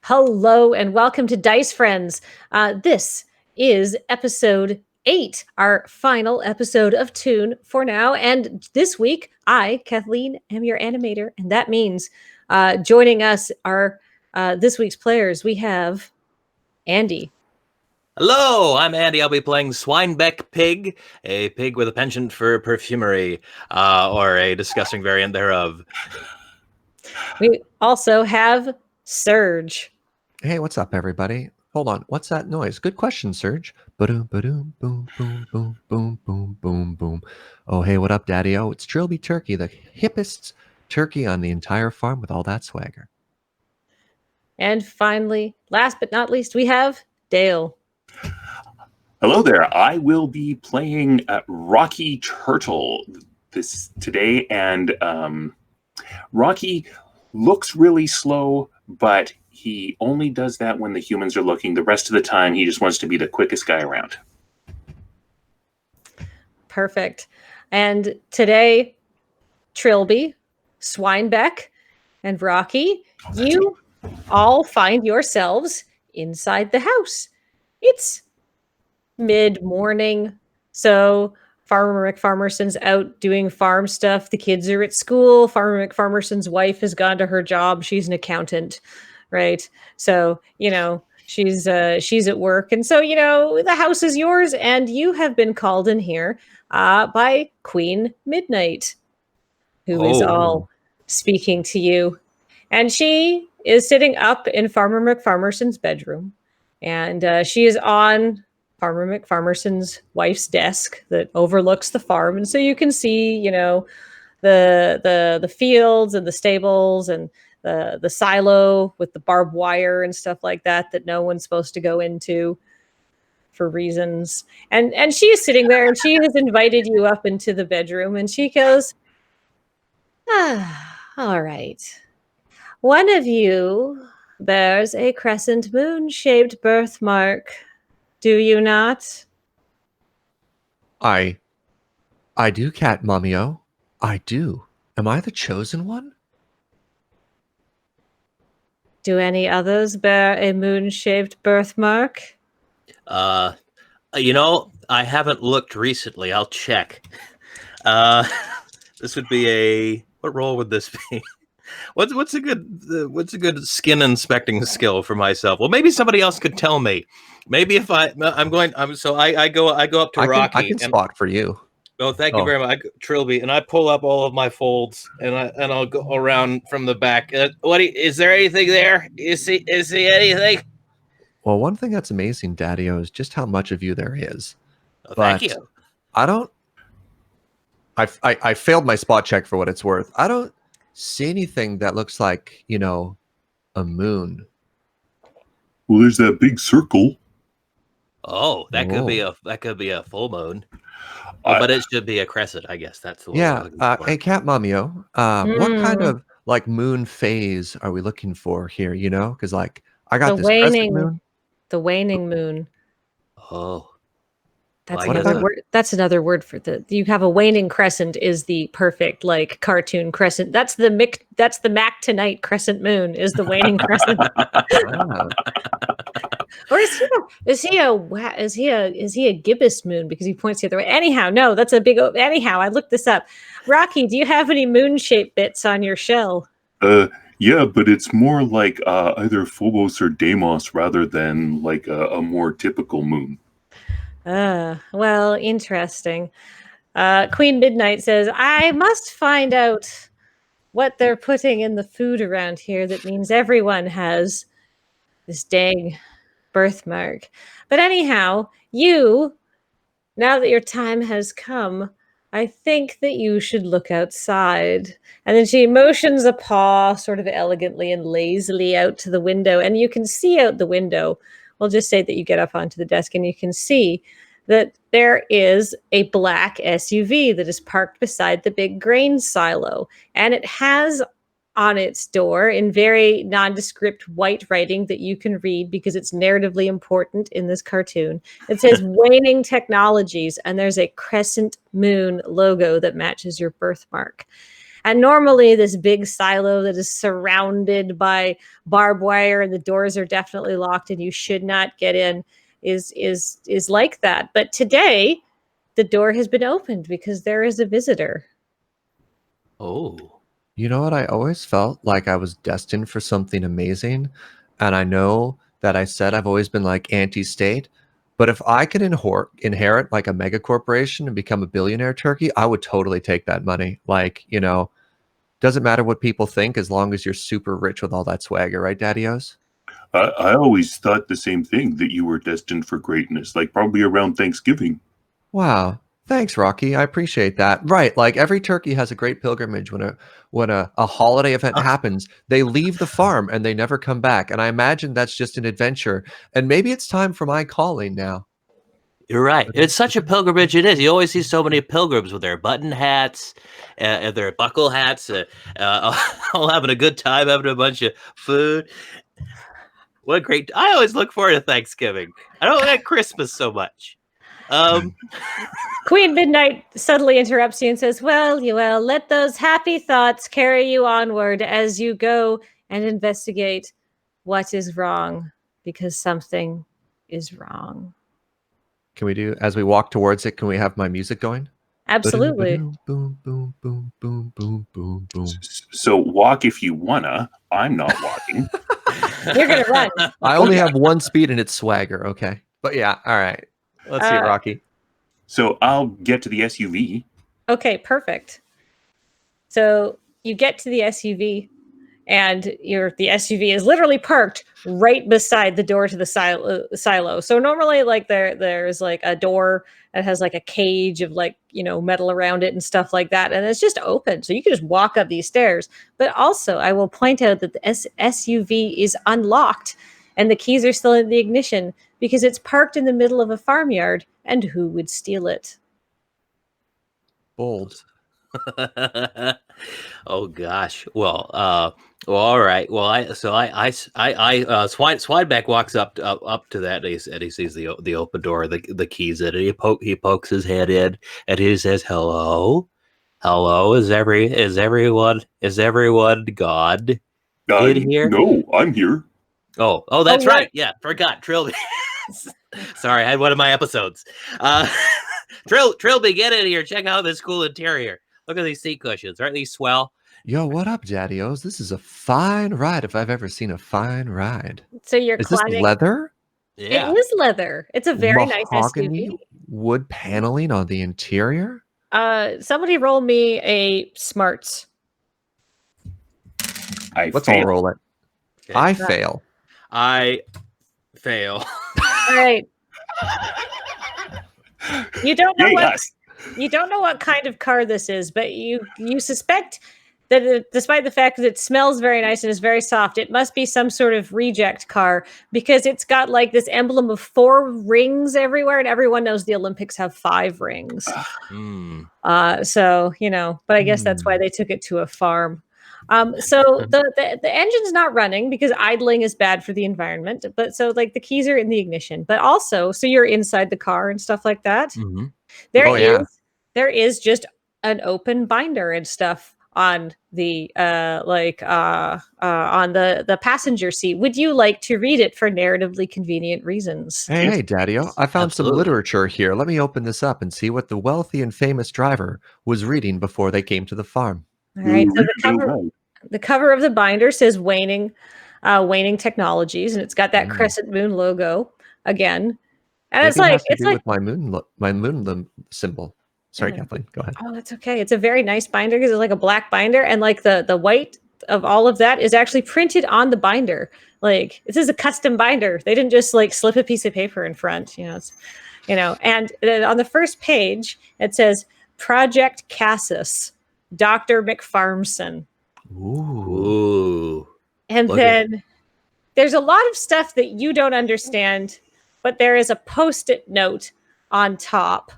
Hello and welcome to Dice Friends. This is episode 8, our final episode of Toon for now. And this week, I, Kathleen, am your animator. And that means joining us are this week's players. We have Andy. Hello, I'm Andy. I'll be playing Swinebeck Pig, a pig with a penchant for perfumery, or a disgusting variant thereof. We also have Serge. Hey, what's up, everybody? Hold on, what's that noise? Good question, Serge. Ba-doom, ba-doom, boom, boom, boom, boom, boom, boom, boom. Oh, hey, what up, Daddy-O? It's Trilby Turkey, the hippest turkey on the entire farm with all that swagger. And finally, last but not least, we have Dale. Hello there. I will be playing Rocky Turtle today, and Rocky looks really slow, but he only does that when the humans are looking. The rest of the time, he just wants to be the quickest guy around. Perfect. And today, Trilby, Swinebeck, and Rocky, you all find yourselves inside the house. It's mid-morning, so Farmer McFarmson's out doing farm stuff. The kids are at school. Farmer McFarmson's wife has gone to her job. She's an accountant, right? So, she's at work. And so, the house is yours, and you have been called in here by Queen Midnight, who is all speaking to you. And she is sitting up in Farmer McFarmson's bedroom, and she is on Farmer McFarmson's wife's desk that overlooks the farm, and so you can see, the fields and the stables and the silo with the barbed wire and stuff like that no one's supposed to go into for reasons. And she is sitting there, and she has invited you up into the bedroom, and she goes, all right. One of you bears a crescent moon-shaped birthmark. Do you not? I do, Cat Mummy-O. I do. Am I the chosen one? Do any others bear a moon-shaped birthmark? I haven't looked recently. I'll check. This would be what role would this be? What's a good skin inspecting skill for myself? Well, maybe somebody else could tell me. Maybe if I go up to Rocky. I can spot for you. Oh, thank you very much, Trilby. And I pull up all of my folds, and I'll go around from the back. Is there anything there? Is he anything? Well, one thing that's amazing, Daddy-O, is just how much of you there is. Oh, thank you. I failed my spot check for what it's worth. I don't see anything that looks like, a moon. Well, there's that big circle. Oh, that could be a full moon. But it should be a crescent, I guess. That's the one. Yeah. Hey, Cat Mummy-O, what kind of moon phase are we looking for here? Because I got this crescent moon. The waning moon. Oh. That's another word for you have a waning crescent is the perfect cartoon crescent. That's the Mac Tonight crescent moon is the waning crescent. Wow. Or is he a gibbous moon because he points the other way? Anyhow, no, that's a big. Anyhow, I looked this up. Rocky, do you have any moon-shaped bits on your shell? Yeah, but it's more like either Phobos or Deimos rather than like a more typical moon. Well, interesting. Queen Midnight says, I must find out what they're putting in the food around here that means everyone has this dang birthmark. But anyhow, now that your time has come, I think that you should look outside. And then she motions a paw sort of elegantly and lazily out to the window. And you can see out the window. We'll just say that you get up onto the desk and you can see that there is a black SUV that is parked beside the big grain silo. And it has on its door in very nondescript white writing that you can read because it's narratively important in this cartoon. It says Waning Technologies, and there's a crescent moon logo that matches your birthmark. And normally this big silo that is surrounded by barbed wire and the doors are definitely locked and you should not get in is like that. But today the door has been opened because there is a visitor. Oh. You know what? I always felt like I was destined for something amazing. And I know that I said I've always been like anti-state. But if I could inherit like a mega corporation and become a billionaire turkey, I would totally take that money. Like, doesn't matter what people think as long as you're super rich with all that swagger, right, Daddy-O's? I always thought the same thing, that you were destined for greatness, like probably around Thanksgiving. Wow. Thanks, Rocky. I appreciate that. Right, like every turkey has a great pilgrimage when a holiday event happens. They leave the farm and they never come back. And I imagine that's just an adventure. And maybe it's time for my calling now. You're right. It's such a pilgrimage it is. You always see so many pilgrims with their button hats, and their buckle hats, all having a good time, having a bunch of food. What a great! I always look forward to Thanksgiving. I don't like Christmas so much. Queen Midnight suddenly interrupts you and says, well, let those happy thoughts carry you onward as you go and investigate what is wrong, because something is wrong. Can we do, as we walk towards it, can we have my music going? Absolutely. Boom, boom, boom, boom, boom, boom, boom, boom. So walk if you wanna. I'm not walking. You're going to run. I only have one speed and it's swagger, okay? But yeah, all right. Let's see it, Rocky. So I'll get to the SUV. Okay, perfect. So you get to the SUV, and the SUV is literally parked right beside the door to the silo. So normally, like there's like a door that has like a cage of like metal around it and stuff like that, and it's just open, so you can just walk up these stairs. But also, I will point out that the SUV is unlocked, and the keys are still in the ignition because it's parked in the middle of a farmyard. And who would steal it? Bold. Oh gosh. Well, all right. Well, Swineback walks up to that, and he sees the open door, the keys in it. He pokes his head in, and he says, "Hello, hello. Is everyone God in here?" No, I'm here. Oh, that's Oh, right. Yeah, forgot Trilby. Sorry, I had one of my episodes. Trilby, get in here. Check out this cool interior. Look at these seat cushions. Aren't these swell? Yo, what up, Daddy-O's? This is a fine ride if I've ever seen a fine ride. So you're Is this climbing. leather? Yeah. It is leather. It's a very nice Mahogany SUV. wood paneling on the interior? Somebody roll me a smarts. Let's fail. all roll it. Okay. I fail. I fail. All right. You don't know Yay, what us. you don't know what kind of car this is, but you suspect that despite the fact that it smells very nice and is very soft, it must be some sort of reject car because it's got like this emblem of 4 rings everywhere, and everyone knows the Olympics have 5 rings. So but I guess that's why they took it to a farm. So the engine's not running because idling is bad for the environment. But so like the keys are in the ignition, but also so you're inside the car and stuff like that. Mm-hmm. There is just an open binder and stuff on the on the passenger seat. Would you like to read it for narratively convenient reasons? Hey, Daddy-O, I found some Absolutely. literature here. Let me open this up and see what the wealthy and famous driver was reading before they came to the farm. All right. So Right. the cover of the binder says waning technologies, and it's got that crescent moon logo again. And Maybe it's like it has to do with my moon symbol. Sorry, Kathleen. Go ahead. Oh, that's okay. It's a very nice binder because it's like a black binder, and like the white of all of that is actually printed on the binder. Like this is a custom binder. They didn't just like slip a piece of paper in front. And then on the first page it says Project Cassis, Dr. McFarmson. Ooh. And then there's a lot of stuff that you don't understand, but there is a Post-it note on top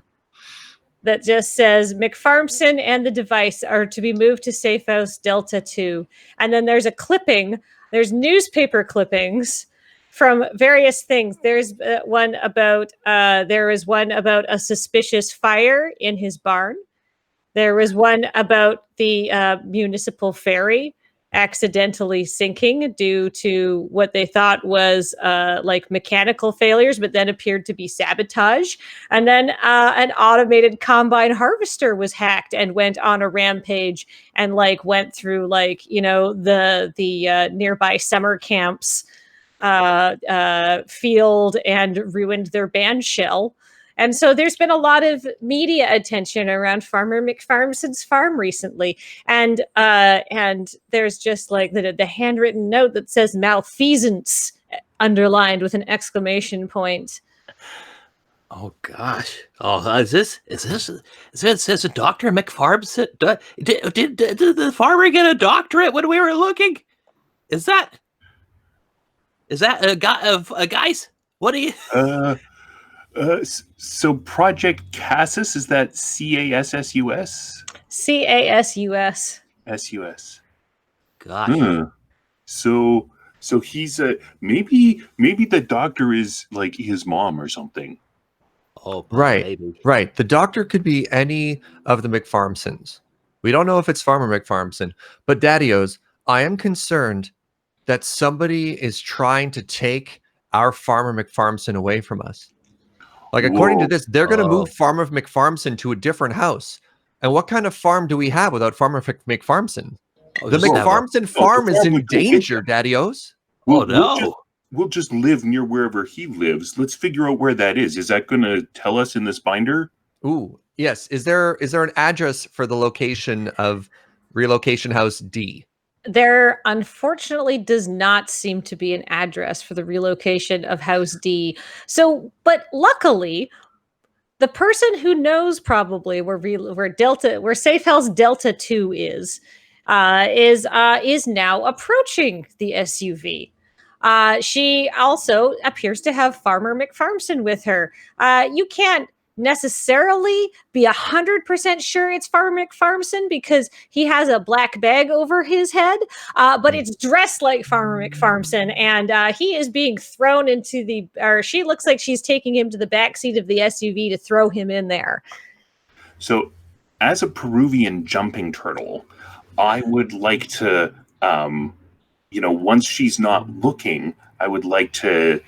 that just says McFarmson and the device are to be moved to Safe House Delta 2. And then there's a clipping. There's newspaper clippings from various things. There's one about a suspicious fire in his barn. There was one about the municipal ferry accidentally sinking due to what they thought was like mechanical failures, but then appeared to be sabotage. And then an automated combine harvester was hacked and went on a rampage and like went through like, you know, the nearby summer camps field and ruined their band shell. And so there's been a lot of media attention around Farmer McFarmson's farm recently, and there's just like the handwritten note that says malfeasance underlined with an exclamation point. Oh gosh! Oh, is this says a Dr. McFarmson? Did the farmer get a doctorate when we were looking? Is that a guy? Guys, what do you? So Project Cassus, is that CASSUS? CASUS. SUS. Gosh. So he's maybe the doctor is like his mom or something. Oh, Right, baby. right. The doctor could be any of the McFarmsons. We don't know if it's Farmer McFarmson, but Daddy-O's, I am concerned that somebody is trying to take our Farmer McFarmson away from us. Like, according to this, they're going to move Farmer McFarmson to a different house. And what kind of farm do we have without Farmer McFarmson? The McFarmson farm is in danger, Daddy-O's. We'll just live near wherever he lives. Let's figure out where that is. Is that going to tell us in this binder? Ooh, yes. Is there an address for the location of Relocation House D? There unfortunately does not seem to be an address for the relocation of House D. So, but luckily, the person who knows probably where Safe House Delta 2 is now approaching the SUV. She also appears to have Farmer McFarmson with her. You can't necessarily be 100% sure it's Farmer McFarmson because he has a black bag over his head, but it's dressed like Farmer McFarmson, and he is being thrown she looks like she's taking him to the back seat of the SUV to throw him in there. So, as a Peruvian jumping turtle, I would like to, once she's not looking, I would like to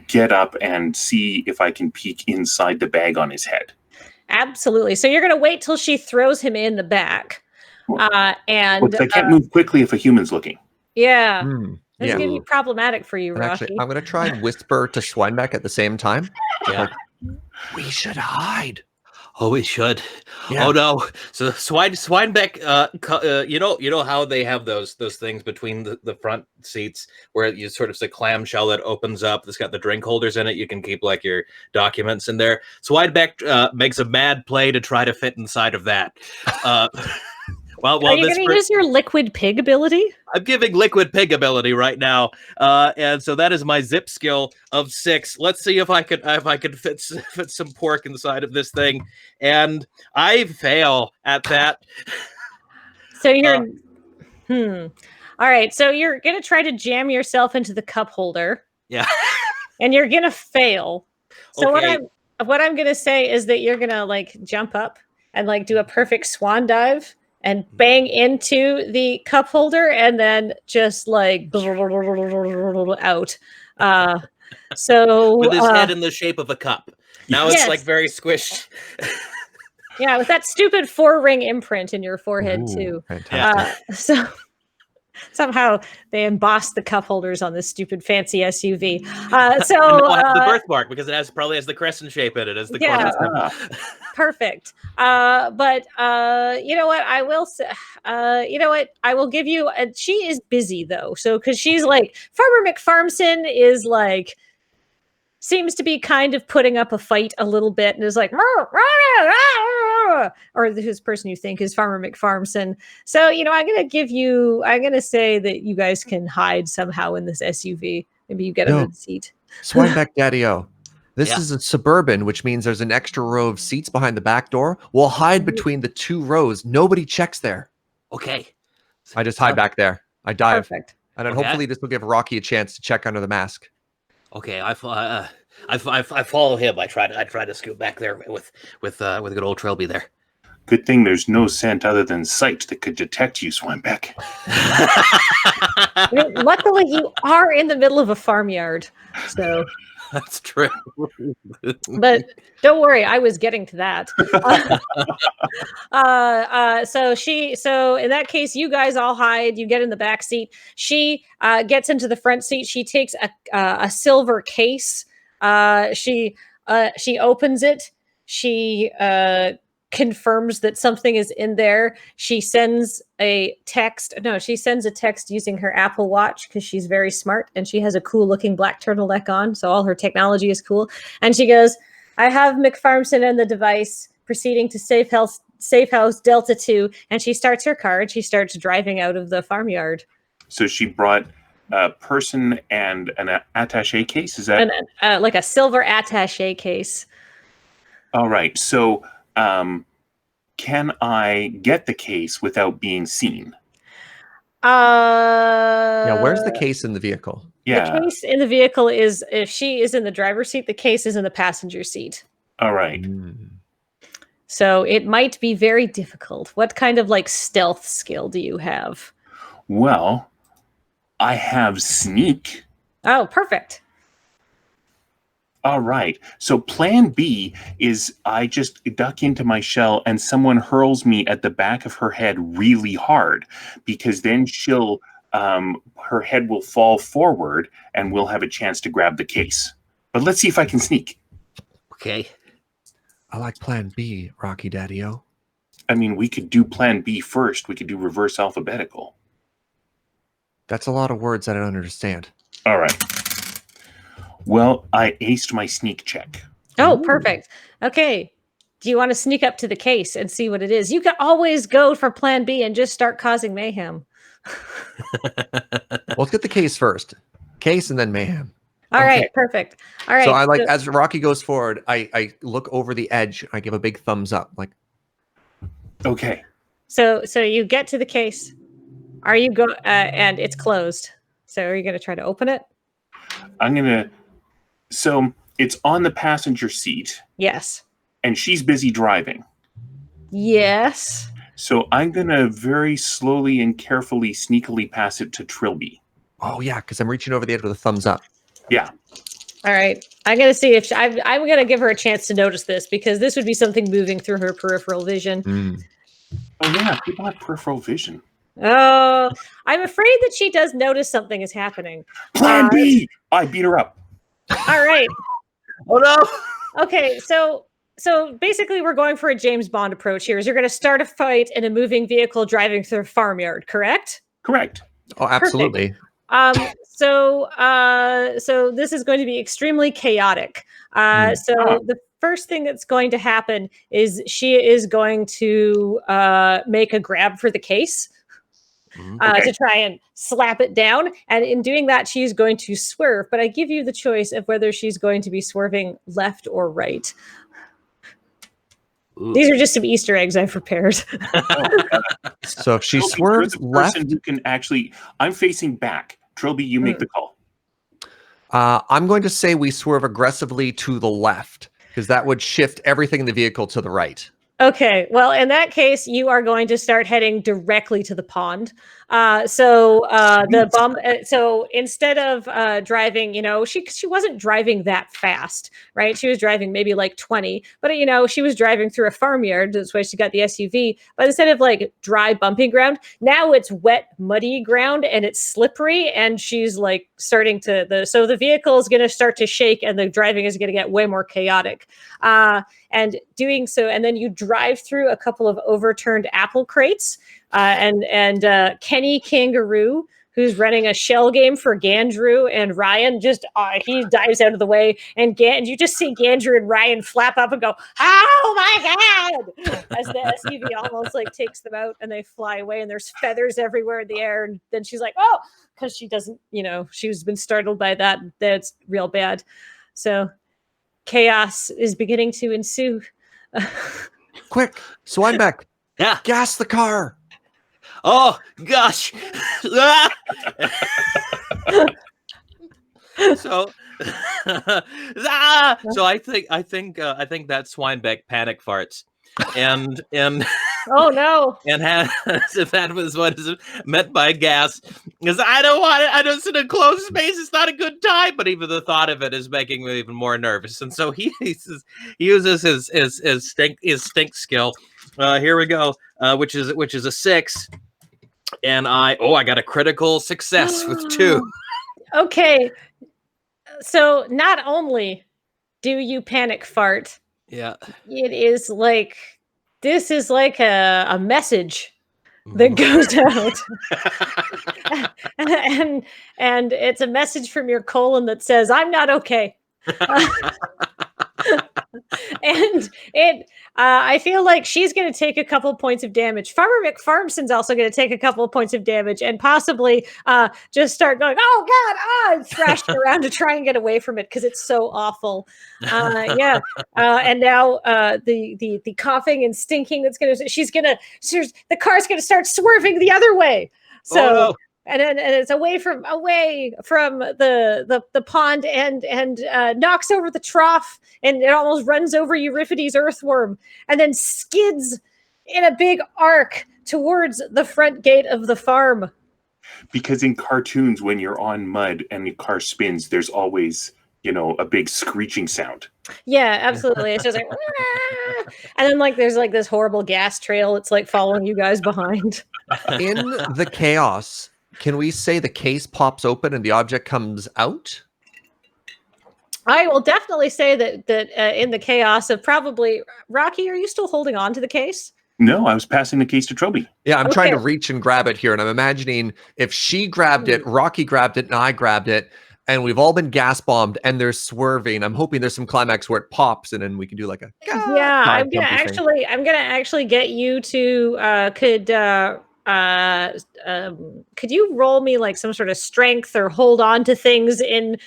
get up and see if I can peek inside the bag on his head. Absolutely. So you're going to wait till she throws him in the back. But I can't move quickly if a human's looking. Yeah. This is going to be problematic for you, and Rocky. Actually, I'm going to try and whisper to Swinebeck at the same time. Yeah. Like, we should hide. Oh, we should. Yeah. Oh no! So Swinebeck, you know how they have those things between the front seats where you sort of the clamshell that opens up. That's got the drink holders in it. You can keep like your documents in there. Swinebeck makes a mad play to try to fit inside of that. Are you going to use your liquid pig ability? I'm giving liquid pig ability right now, and so that is my zip skill of 6. Let's see if I could fit some pork inside of this thing, and I fail at that. So you're, all right. So you're going to try to jam yourself into the cup holder. Yeah, and you're going to fail. So okay. What I'm going to say is that you're going to like jump up and like do a perfect swan dive and bang into the cup holder and then just like out. So with his head in the shape of a cup. Now it's like very squished. Yeah, with that stupid 4-ring imprint in your forehead too. So somehow they embossed the cup holders on this stupid fancy SUV. The birthmark because it probably has the crescent shape in it as the perfect. But you know what? I will say. You know what? I will give you. She is busy though, so because she's like Farmer McFarmson is like. Seems to be kind of putting up a fight a little bit and is like, or this person you think is Farmer McFarmson. So, I'm going to say that you guys can hide somehow in this SUV. Maybe you get a good seat. Swinebeck Daddy-O. This is a Suburban, which means there's an extra row of seats behind the back door. We'll hide between the 2 rows. Nobody checks there. Okay. I just hide back there. I dive. Perfect. And then hopefully this will give Rocky a chance to check under the mask. Okay, I follow him. I try to scoot back there with good old Trilby there. Good thing there's no scent other than sight that could detect you, Swinebeck. Luckily, you are in the middle of a farmyard, so. That's true. But don't worry, I was getting to that. So in that case, you guys all hide. You get in the back seat. She gets into the front seat. She takes a silver case. She opens it. She confirms that something is in there. She sends a text. No, she sends a text using her Apple Watch because she's very smart and she has a cool looking black turtleneck on. So all her technology is cool. And she goes, I have McFarmson and the device, proceeding to Safe House Delta 2. And she starts her car and she starts driving out of the farmyard. So she brought a person and an attaché case? Is that? Like a silver attaché case. All right. So can I get the case without being seen? Yeah, where's the case in the vehicle? Yeah. The case in the vehicle is, if she is in the driver's seat, the case is in the passenger seat. All right. So it might be very difficult. What kind of like stealth skill do you have? Well, I have sneak. Oh, perfect. All right. So plan B is I just duck into my shell and someone hurls me at the back of her head really hard, because then she'll her head will fall forward and we'll have a chance to grab the case. But let's see if I can sneak. Okay. I like plan B, Rocky Daddy-O. I mean, we could do plan B first. We could do reverse alphabetical. That's a lot of words that I don't understand. All right. Well, I aced my sneak check. Oh, perfect. Okay. Do you want to sneak up to the case and see what it is? You can always go for plan B and just start causing mayhem. Well, let's get the case first. Case and then mayhem. All right, perfect. All right. So I like, as Rocky goes forward, I look over the edge. I give a big thumbs up. Like, okay. So you get to the case. Are you go and it's closed. So are you going to try to open it? I'm going to. So it's on the passenger seat. Yes. And she's busy driving. Yes. So I'm going to very slowly and carefully, sneakily pass it to Trilby. oh yeah, because I'm reaching over the edge with a thumbs up. Yeah. All right. I'm going to see if I'm going to give her a chance to notice this, because this would be something moving through her peripheral vision. Oh, yeah. People have peripheral vision. Oh, I'm afraid that she does notice something is happening. Plan B! I beat her up. All right. Oh, no. Okay. So basically we're going for a James Bond approach here. Is you're going to start a fight in a moving vehicle driving through a farmyard, correct? Correct. Oh, absolutely. So this is going to be extremely chaotic. So the first thing that's going to happen is she is going to make a grab for the case to try and slap it down. And in doing that, she's going to swerve. But I give you the choice of whether she's going to be swerving left or right. Ooh. These are just some Easter eggs I've prepared. So if she swerves left, person who can actually, I'm facing back. Trilby, you make the call. I'm going to say we swerve aggressively to the left, because that would shift everything in the vehicle to the right. Okay, well, in that case, you are going to start heading directly to the pond. So instead of driving, she wasn't driving that fast, right? She was driving maybe like 20, but she was driving through a farmyard. That's why she got the SUV. But instead of like dry, bumpy ground, now it's wet, muddy ground, and it's slippery. And she's like starting to so the vehicle is going to start to shake, and the driving is going to get way more chaotic. And doing so, and then you drive through a couple of overturned apple crates, and Kenny Kangaroo, who's running a shell game for Gandrew and Ryan, just he dives out of the way, and you just see Gandrew and Ryan flap up and go, "Oh my god!" as the SUV almost like takes them out, and they fly away, and there's feathers everywhere in the air. And then she's like, "Oh," because she doesn't, she's been startled by that. That's real bad. So chaos is beginning to ensue. Quick, Swinebeck. Yeah. Gas the car. Oh gosh. So I think that Swinebeck panic farts. and Oh no. and has if that was what is meant by gas, because I don't want it. I don't sit in a closed space. It's not a good time. But even the thought of it is making me even more nervous. And so he uses his stink skill. Here we go. Which is a 6, and I got a critical success with 2. Okay. So not only do you panic fart, Yeah. it is like this is like a message that goes out. and it's a message from your colon that says, I'm not okay. And I feel like she's going to take a couple points of damage. Farmer McFarmson's also going to take a couple of points of damage and possibly just start going, oh God, and thrashing around to try and get away from it because it's so awful. Yeah. And now the coughing and stinking that's going to, the car's going to start swerving the other way. So. Oh, no. And it's away from the pond and knocks over the trough, and it almost runs over Euripides' earthworm, and then skids in a big arc towards the front gate of the farm. Because in cartoons, when you're on mud and the car spins, there's always, a big screeching sound. Yeah, absolutely. It's just like, and then there's this horrible gas trail. It's like following you guys behind. In the chaos, can we say the case pops open and the object comes out? I will definitely say that in the chaos of probably Rocky, are you still holding on to the case? No, I was passing the case to Trilby. Yeah, I'm trying to reach and grab it here, and I'm imagining if she grabbed it, Rocky grabbed it, and I grabbed it, and we've all been gas bombed, and they're swerving. I'm hoping there's some climax where it pops, and then we can do like a I'm gonna actually get you to could you roll me some sort of strength or hold on to things in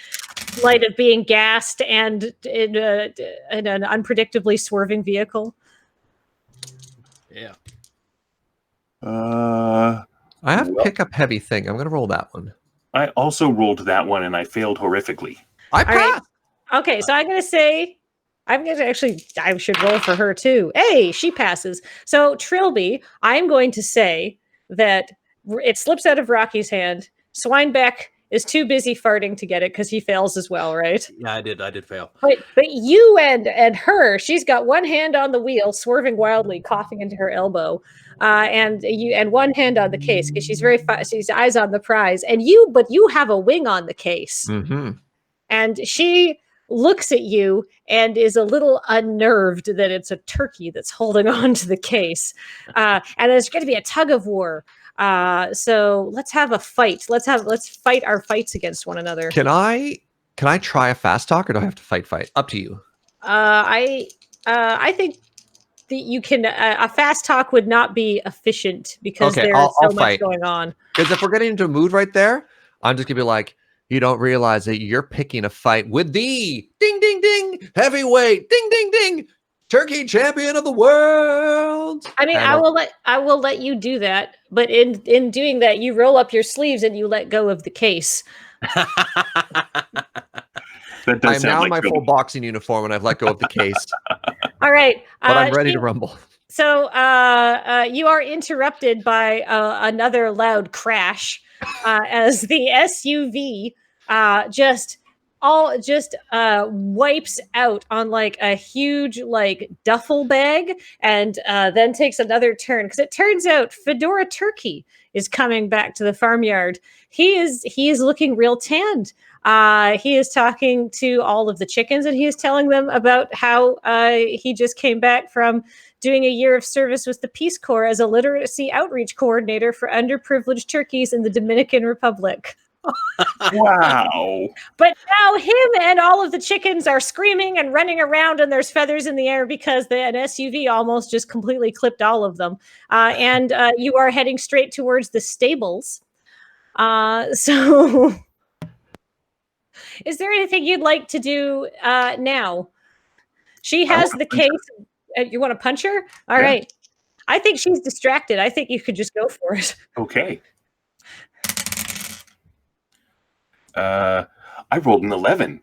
light of being gassed and in an unpredictably swerving vehicle? Yeah. I have pick up heavy thing. I'm gonna roll that one. I also rolled that one and I failed horrifically. I passed. Right. Okay, so I should roll for her too. Hey, she passes. So Trilby, I'm going to say that it slips out of Rocky's hand. Swinebeck is too busy farting to get it because he fails as well, right? Yeah, I did fail. But you and her, she's got one hand on the wheel, swerving wildly, coughing into her elbow, and one hand on the case because she's eyes on the prize. But you have a wing on the case, and she looks at you and is a little unnerved that it's a turkey that's holding on to the case, and there's going to be a tug of war. So let's have a fight. Let's fight our fights against one another. Can I try a fast talk, or do I have to fight? Up to you. I think that you can. A fast talk would not be efficient because there's so much going on. Because if we're getting into a mood right there, I'm just gonna be like, you don't realize that you're picking a fight with the ding ding ding heavyweight ding ding ding turkey champion of the world. I mean, I will let you do that, but in doing that, you roll up your sleeves and you let go of the case. I'm now in my full boxing uniform and I've let go of the case. All right. But I'm ready to rumble. So you are interrupted by another loud crash as the SUV just wipes out on a huge duffel bag and then takes another turn because it turns out Fedora Turkey is coming back to the farmyard. He is looking real tanned. He is talking to all of the chickens and he is telling them about how he just came back from doing a year of service with the Peace Corps as a literacy outreach coordinator for underprivileged turkeys in the Dominican Republic. Wow. But now him and all of the chickens are screaming and running around and there's feathers in the air because an SUV almost just completely clipped all of them. And you are heading straight towards the stables. So is there anything you'd like to do now? She has the case. You want to punch her? All right. I think she's distracted. I think you could just go for it. Okay. I rolled an 11.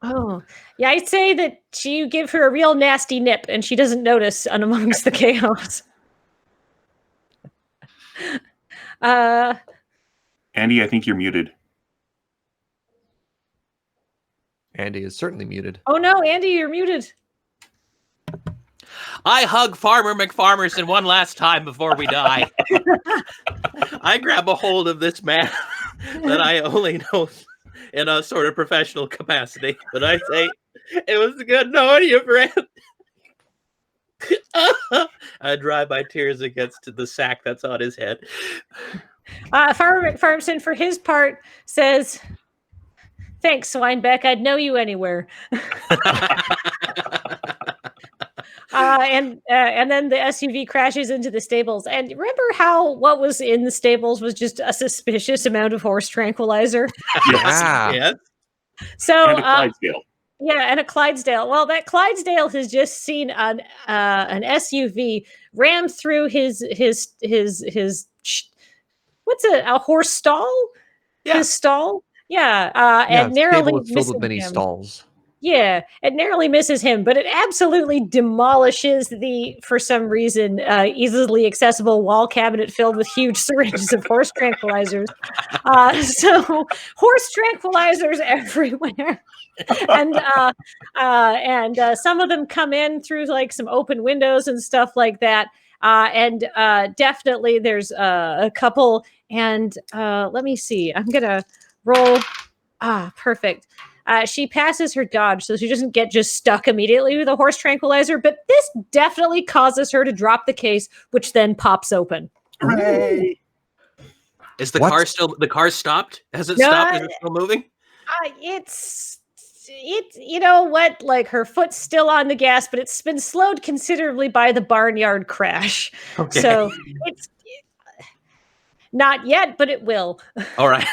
Oh, yeah, I'd say that you give her a real nasty nip and she doesn't notice amongst the chaos. Andy, I think you're muted. Andy is certainly muted. Oh no, Andy, you're muted. I hug Farmer McFarmerson one last time before we die. I grab a hold of this man that I only know in a sort of professional capacity, but I say, it was good knowing you, friend. I dry my tears against the sack that's on his head. Farmer McFarmson, for his part, says, "Thanks, Swinebeck. I'd know you anywhere." And then the SUV crashes into the stables. And remember how what was in the stables was just a suspicious amount of horse tranquilizer? Yeah. Yes. So, And a Clydesdale. yeah, and a Clydesdale. Well, that Clydesdale has just seen an SUV ram through his what's a horse stall? Yeah. His stall? Yeah, Yeah, and narrowly stable is filled missing with many him. stalls. Yeah, it narrowly misses him, but it absolutely demolishes the, for some reason, easily accessible wall cabinet filled with huge syringes of horse tranquilizers. So horse tranquilizers everywhere. And some of them come in through like some open windows and stuff like that. And definitely there's a couple. And let me see. I'm gonna roll. Perfect. She passes her dodge, so she doesn't get just stuck immediately with a horse tranquilizer. But this definitely causes her to drop the case, which then pops open. Hooray! Is the What? car still? The car stopped? Has it No, stopped? Is it still moving? It's you know what? Like her foot's still on the gas, but it's been slowed considerably by the barnyard crash. Okay. So it's not yet, but it will. All right.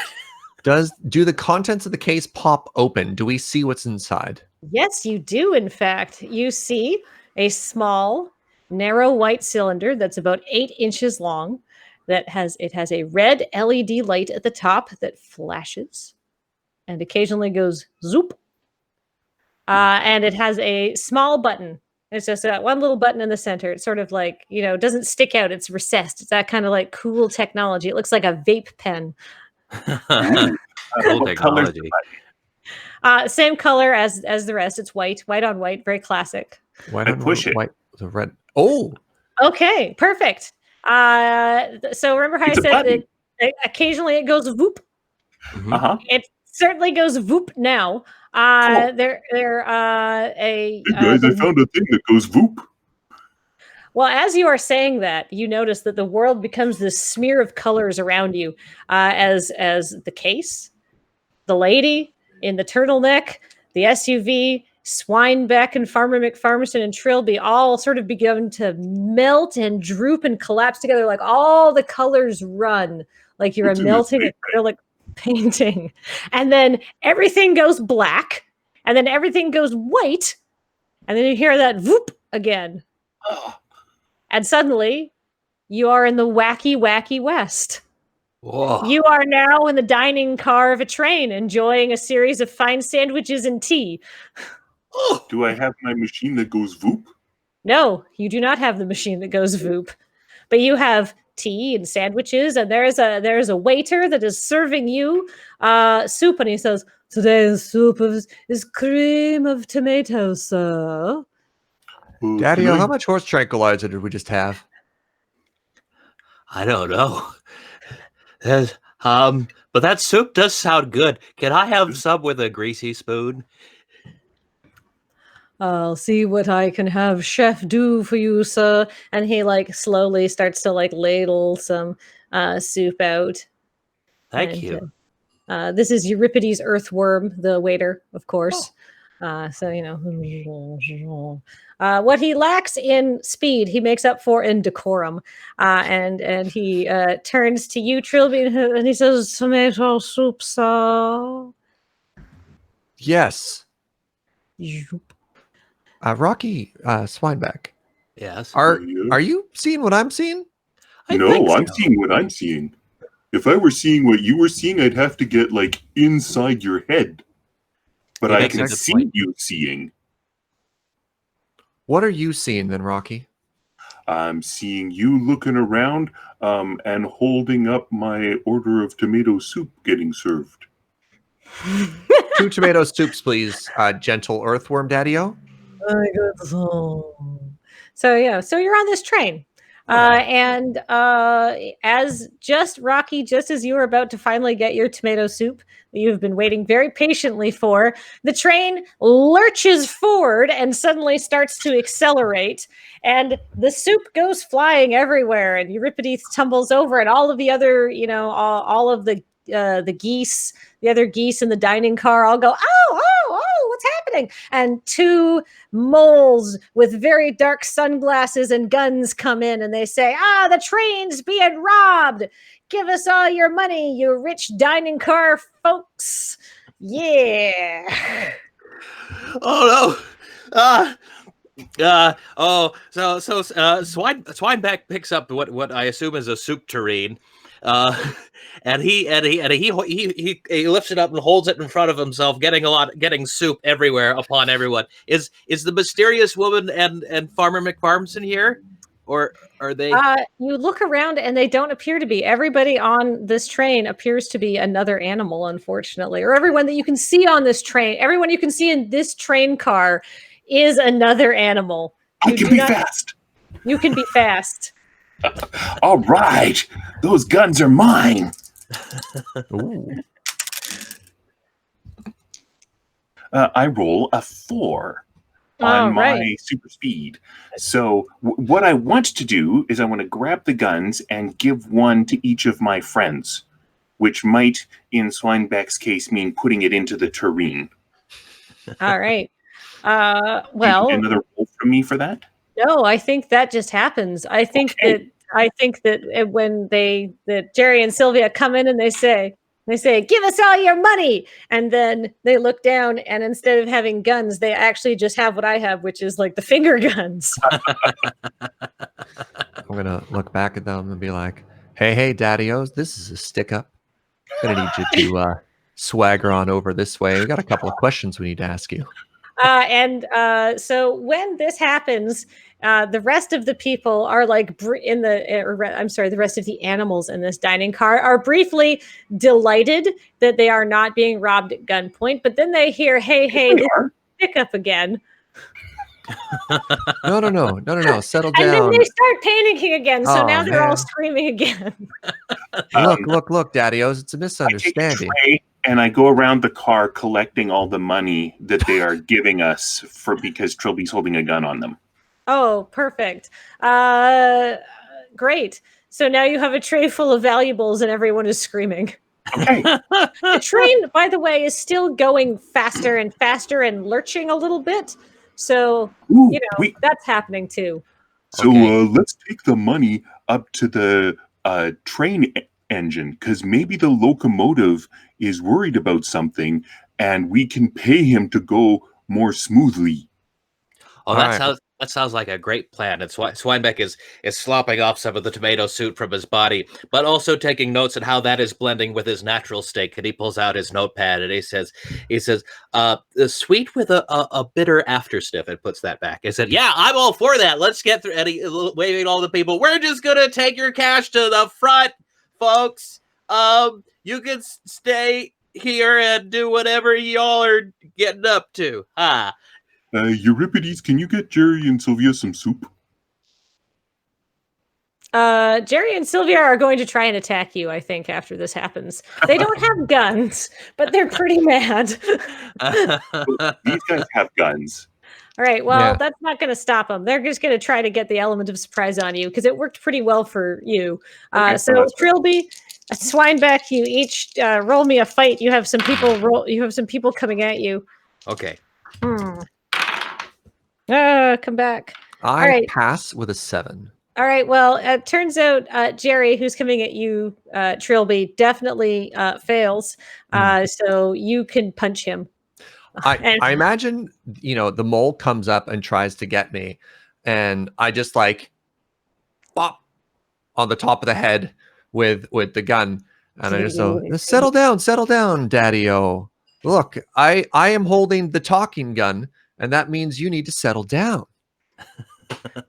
Do the contents of the case pop open? Do we see what's inside? Yes, you do. In fact, you see a small, narrow white cylinder that's about 8 inches long. It has a red LED light at the top that flashes and occasionally goes zoop. And it has a small button. It's just one little button in the center. It's sort of like, doesn't stick out. It's recessed. It's that kind of like cool technology. It looks like a vape pen. Cool What color's technology. Same color as the rest. It's white on white, very classic. White I on push it. white with a red. Oh, Okay, perfect. So remember how It's I a said button. that occasionally it goes whoop? Mhm. Uh-huh. It certainly goes whoop now. Cool. There, Hey guys, I found a thing that goes whoop. Well, as you are saying that, you notice that the world becomes this smear of colors around you, as the case, the lady in the turtleneck, the SUV, Swinebeck and Farmer McFarmson and Trilby all sort of begin to melt and droop and collapse together, like all the colors run, like you're What's a in this melting thing? acrylic painting. And then everything goes black, and then everything goes white, and then you hear that whoop again. And suddenly, you are in the wacky, wacky West. Whoa. You are now in the dining car of a train, enjoying a series of fine sandwiches and tea. Oh. Do I have my machine that goes whoop? No, you do not have the machine that goes voop, but you have tea and sandwiches, and there is a waiter that is serving you soup, and he says, "Today's soup is cream of tomato, sir." Daddy, Can I- how much horse tranquilizer did we just have? I don't know. But that soup does sound good. Can I have some with a greasy spoon? "I'll see what I can have chef do for you, sir." And he slowly starts to ladle some soup out. Thank And, you. this is Euripides Earthworm, the waiter, of course. What he lacks in speed, he makes up for in decorum. And he turns to you, Trilby, and he says, "Tomato soup, sir." Yes. Rocky Swinebeck. Yes. Are Yeah. you seeing what I'm seeing? I No, think I'm so. seeing what I'm seeing. If I were seeing what you were seeing, I'd have to get inside your head. But He I makes a can good see point. you seeing. What are you seeing then, Rocky? I'm seeing you looking around and holding up my order of tomato soup getting served. 2 tomato soups, please, gentle earthworm daddy-o. So yeah, so you're on this train. And as Rocky, just as you were about to finally get your tomato soup that you've been waiting very patiently for, the train lurches forward and suddenly starts to accelerate, and the soup goes flying everywhere, and Euripides tumbles over, and all of the other, all of the geese, the other geese in the dining car, all go, oh, what's happening? And 2 moles with very dark sunglasses and guns come in, and they say, the train's being robbed. Give us all your money, you rich dining car folks. Yeah. Oh no! Swineback picks up what I assume is a soup tureen, and he lifts it up and holds it in front of himself, getting soup everywhere upon everyone. Is the mysterious woman and Farmer McFarmson here, or are they? You look around and they don't appear to be. Everybody on this train appears to be another animal, unfortunately, or everyone that you can see on this train, everyone you can see in this train car is another animal. I can be fast. You can be fast. All right. Those guns are mine. Ooh. I roll a 4 on my super speed. So what I want to do is I want to grab the guns and give one to each of my friends, which might, in Swineback's case, mean putting it into the tureen. All right. Do you need another roll from me for that? No, I think that just happens. I think that when that Jerry and Sylvia come in and they say, give us all your money. And then they look down, and instead of having guns, they actually just have what I have, which is like the finger guns. I'm going to look back at them and be like, hey, daddy-os, this is a stick-up. I'm going to need you to swagger on over this way. We got a couple of questions we need to ask you. So when this happens, the rest of the people are like the rest of the animals in this dining car are briefly delighted that they are not being robbed at gunpoint. But then they hear, hey, this is pickup again. No. Settle down. And then they start panicking again. So now they're all screaming again. Look, daddy-os, it's a misunderstanding. I take a tray and I go around the car collecting all the money that they are giving us because Trilby's holding a gun on them. Oh, perfect. Great. So now you have a tray full of valuables and everyone is screaming. Okay. The train, by the way, is still going faster and faster and lurching a little bit. So, that's happening too. So let's take the money up to the train engine, because maybe the locomotive is worried about something and we can pay him to go more smoothly. Oh, that sounds like a great plan. And Swinebeck is slopping off some of the tomato soup from his body, but also taking notes on how that is blending with his natural steak. And he pulls out his notepad and he says, sweet with a bitter after sniff, and puts that back. He said, yeah, I'm all for that. Let's get through. And he waving all the people. We're just gonna take your cash to the front, folks. You can stay here and do whatever y'all are getting up to. Euripides, can you get Jerry and Sylvia some soup? Jerry and Sylvia are going to try and attack you, I think, after this happens. They don't have guns, but they're pretty mad. These guys have guns. All right, well, that's not going to stop them. They're just going to try to get the element of surprise on you because it worked pretty well for you. So Trilby, Swineback, you each roll me a fight. You have some people coming at you. Okay. Come back. I pass with a 7. All right. Well, it turns out Jerry, who's coming at you, Trilby, definitely fails. So you can punch him. I imagine, the mole comes up and tries to get me, and I just bop on the top of the head with the gun, and I just go, settle down, daddy-o. Look, I am holding the talking gun, and that means you need to settle down.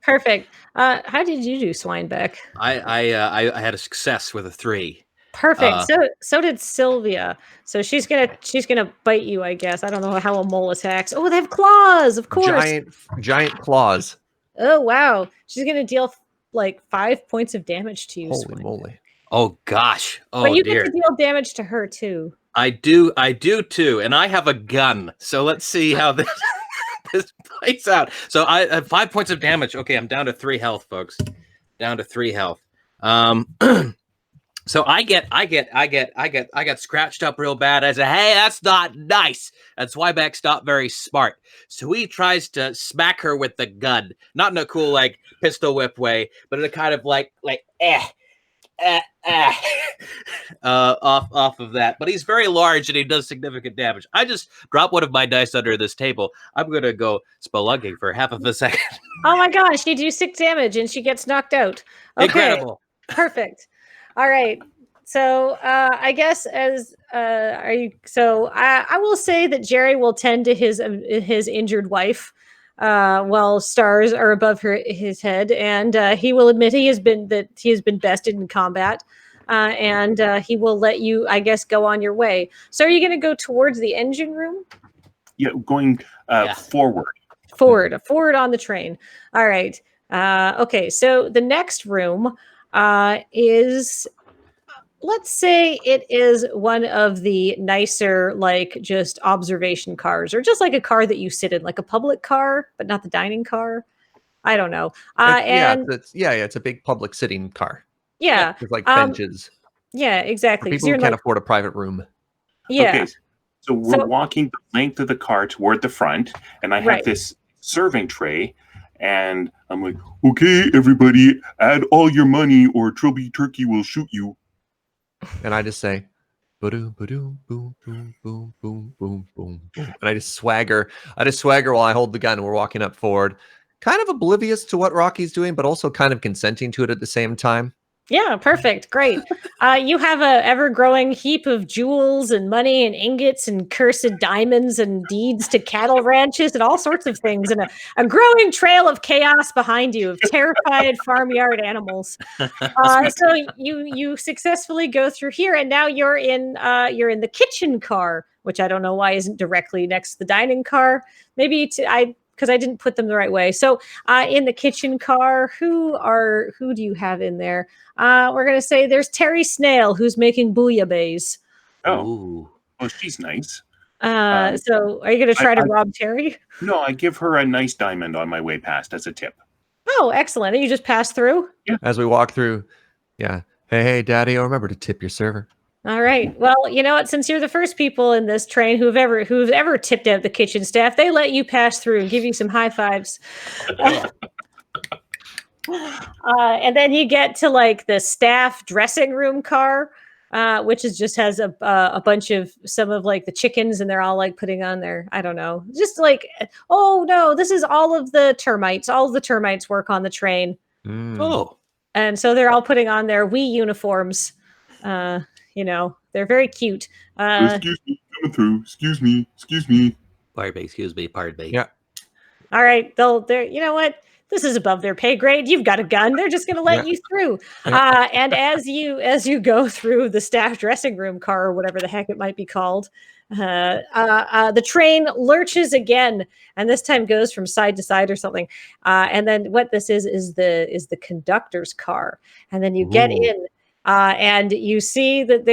Perfect. How did you do, Swinebeck? I had a success with a 3. Perfect. So did Sylvia. So she's gonna bite you, I guess. I don't know how a mole attacks. Oh, they have claws, of course. Giant claws. Oh wow. She's gonna deal like 5 points of damage to you. Holy Swinebeck. moly. Oh gosh. Oh But you dear. get to deal damage to her too. I do too, and I have a gun. So let's see how this this plays out. So I have 5 points of damage. Okay, I'm down to 3 health, folks. Down to 3 health. So I got scratched up real bad. I said, "Hey, that's not nice." And Swybeck's not very smart, so he tries to smack her with the gun, not in a cool like pistol whip way, but in a kind of like off of that. But he's very large and he does significant damage. I just drop one of my dice under this table. I'm gonna go spelunking for half of a second. Oh my gosh, you do 6 damage and she gets knocked out. Okay. Incredible. Perfect. All right. So I guess as are you? So I will say that Jerry will tend to his injured wife while stars are above his head, and he will admit he has been bested in combat, and he will let you, I guess, go on your way. So are you going to go towards the engine room? Yeah, going forward. Forward on the train. All right. Okay. So the next room is, let's say it is one of the nicer, like just observation cars, or just like a car that you sit in, like a public car, but not the dining car. I don't know. It's a big public sitting car. Yeah. With like benches. Yeah, exactly. For people who can't afford a private room. Yeah. Okay. So we're walking the length of the car toward the front, and I have this serving tray, and I'm like, "Okay, everybody, add all your money, or Trilby Turkey will shoot you." And I just say, "Ba-doom, ba-doom, boom, boom, boom, boom, boom, boom, boom," and I just swagger while I hold the gun, and we're walking up forward, kind of oblivious to what Rocky's doing, but also kind of consenting to it at the same time. Yeah, perfect. Great. You have a ever-growing heap of jewels and money and ingots and cursed diamonds and deeds to cattle ranches and all sorts of things, and a growing trail of chaos behind you of terrified farmyard animals. So you successfully go through here, and now you're in the kitchen car, which I don't know why isn't directly next to the dining car. Maybe because I didn't put them the right way. So in the kitchen car, who do you have in there? We're going to say there's Terry Snail, who's making bouillabaisse. Oh, she's nice. So are you going to try to rob Terry? No, I give her a nice diamond on my way past as a tip. Oh, excellent. And you just pass through? Yeah. As we walk through, yeah. Hey, Daddy, remember to tip your server. All right. Well, you know what? Since you're the first people in this train who've ever tipped out the kitchen staff, they let you pass through and give you some high fives. And then you get to like the staff dressing room car, which has a bunch of some of like the chickens, and they're all like putting on their, I don't know, just like, oh no, this is all of the termites. All of the termites work on the train. Oh. And so they're all putting on their wee uniforms. They're very cute. Excuse me, coming through. Excuse me. Pardon me. Yeah. All right. They're, you know what? This is above their pay grade. You've got a gun. They're just going to let you through. And as you go through the staff dressing room car, or whatever the heck it might be called, the train lurches again, and this time goes from side to side or something. And then what this is the conductor's car. And then you get in. And you see that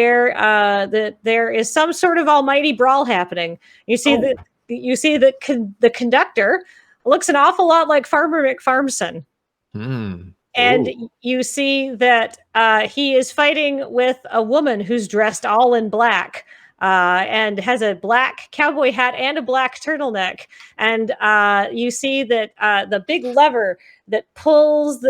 there is some sort of almighty brawl happening. You see the conductor looks an awful lot like Farmer McFarmson. And you see that he is fighting with a woman who's dressed all in black and has a black cowboy hat and a black turtleneck. And you see that the big lever that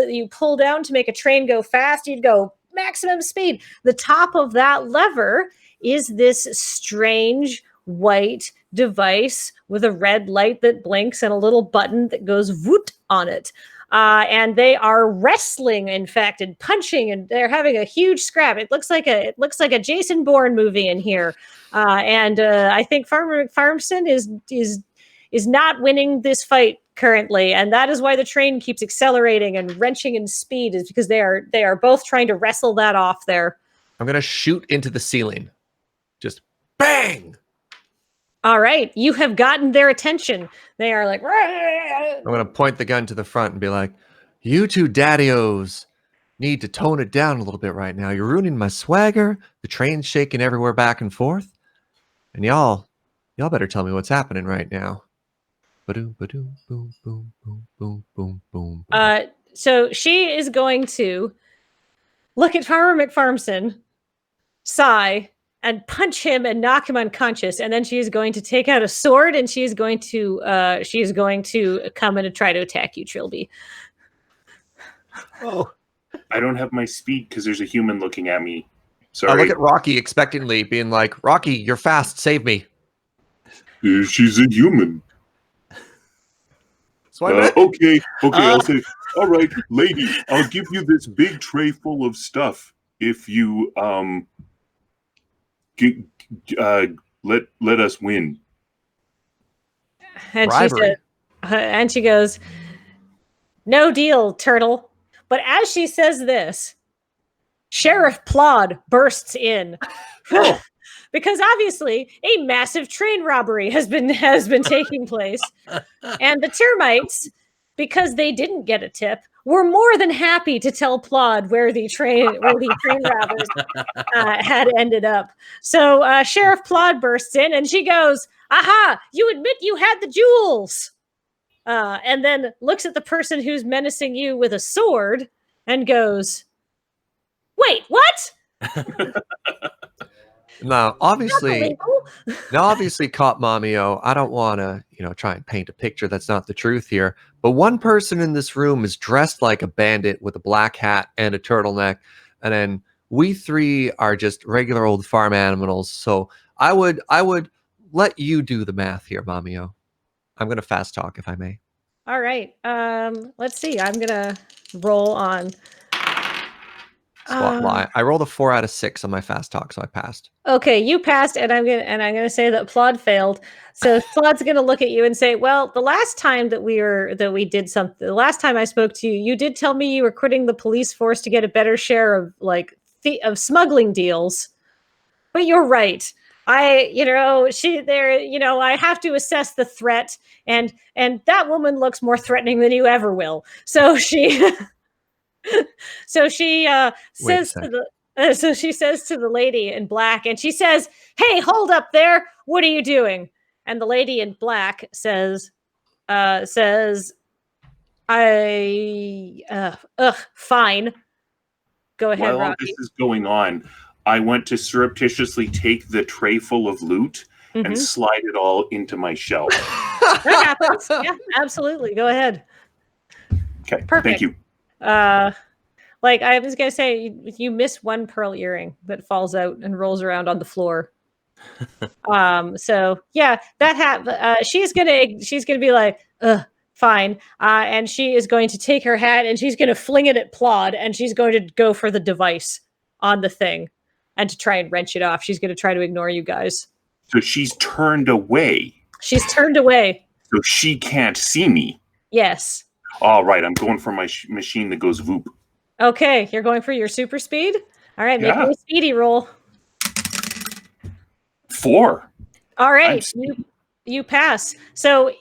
you pull down to make a train go fast, you'd go maximum speed. The top of that lever is this strange white device with a red light that blinks and a little button that goes voot on it. And they are wrestling, in fact, and punching, and they're having a huge scrap. It looks like a Jason Bourne movie in here. And I think Farmer McFarmson is not winning this fight currently, and that is why the train keeps accelerating and wrenching in speed, is because they are both trying to wrestle that off there. I'm gonna shoot into the ceiling. Just bang! All right, you have gotten their attention. They are like, I'm gonna point the gun to the front and be like, "You two daddios need to tone it down a little bit right now. You're ruining my swagger. The train's shaking everywhere back and forth, and y'all better tell me what's happening right now." Ba-doom, ba-doom, boom, boom, boom, boom, boom, boom. So she is going to look at Farmer McFarmson, sigh, and punch him and knock him unconscious. And then she is going to take out a sword, and she is going to come in and try to attack you, Trilby. Oh, I don't have my speed because there's a human looking at me. I Sorry. look at Rocky expectantly, being like, "Rocky, you're fast. Save me." She's a human. So I bet- Okay, I'll say, all right, lady, I'll give you this big tray full of stuff if you let us win. And Bribery. she goes, "No deal, turtle." But as she says this, Sheriff Plod bursts in. Oh. Because obviously a massive train robbery has been taking place. And the termites, because they didn't get a tip, were more than happy to tell Plod where the train robbers had ended up. So Sheriff Plod bursts in and she goes, "Aha, you admit you had the jewels." And then looks at the person who's menacing you with a sword and goes, "Wait, what?" Now, obviously, Cop Mamio, I don't want to, try and paint a picture that's not the truth here. But one person in this room is dressed like a bandit with a black hat and a turtleneck, and then we three are just regular old farm animals. So I would let you do the math here, Mamio. I'm gonna fast talk if I may. All right. Let's see. I'm gonna roll on. I rolled a 4 out of 6 on my fast talk, so I passed. Okay, you passed, and I'm gonna say that Plod failed. So Plod's gonna look at you and say, "Well, the last time that we did something, the last time I spoke to you, you did tell me you were quitting the police force to get a better share of of smuggling deals. But you're right. I have to assess the threat, and that woman looks more threatening than you ever will. So she." So she says to the lady in black, and she says, "Hey, hold up there! What are you doing?" And the lady in black says, "Fine. Go ahead, While all Rocky." this is going on, I want to surreptitiously take the tray full of loot and slide it all into my shelf. That happens. Yeah, absolutely. Go ahead. Okay, Perfect. thank you. I was gonna say, you miss one pearl earring that falls out and rolls around on the floor. So yeah, that she's gonna be like, "Ugh, fine," and she is going to take her hat and she's gonna fling it at Plod, and she's going to go for the device on the thing, and to try and wrench it off. She's gonna try to ignore you guys. So she's turned away. She's turned away. So she can't see me. Yes. All right, I'm going for my machine that goes voop. Okay, you're going for your super speed? All right, make me a speedy roll. 4. All right, you pass. So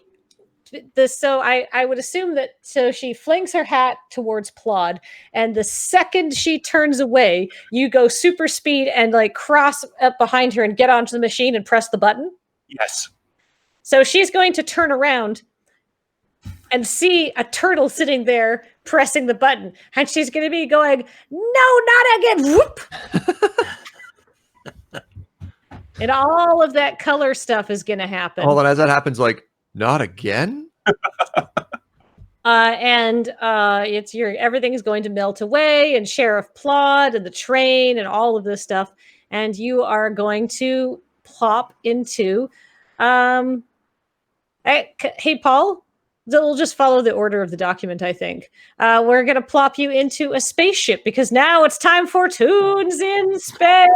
I would assume that she flings her hat towards Plod, and the second she turns away, you go super speed and cross up behind her and get onto the machine and press the button. Yes. So she's going to turn around and see a turtle sitting there pressing the button, and she's going to be going, "No, not again!" Whoop! And all of that color stuff is going to happen. Hold on, as that happens, not again? Everything is going to melt away, and Sheriff Plod and the train and all of this stuff, and you are going to plop into Hey, Paul. We'll just follow the order of the document, I think. We're going to plop you into a spaceship because now it's time for Tunes in Space.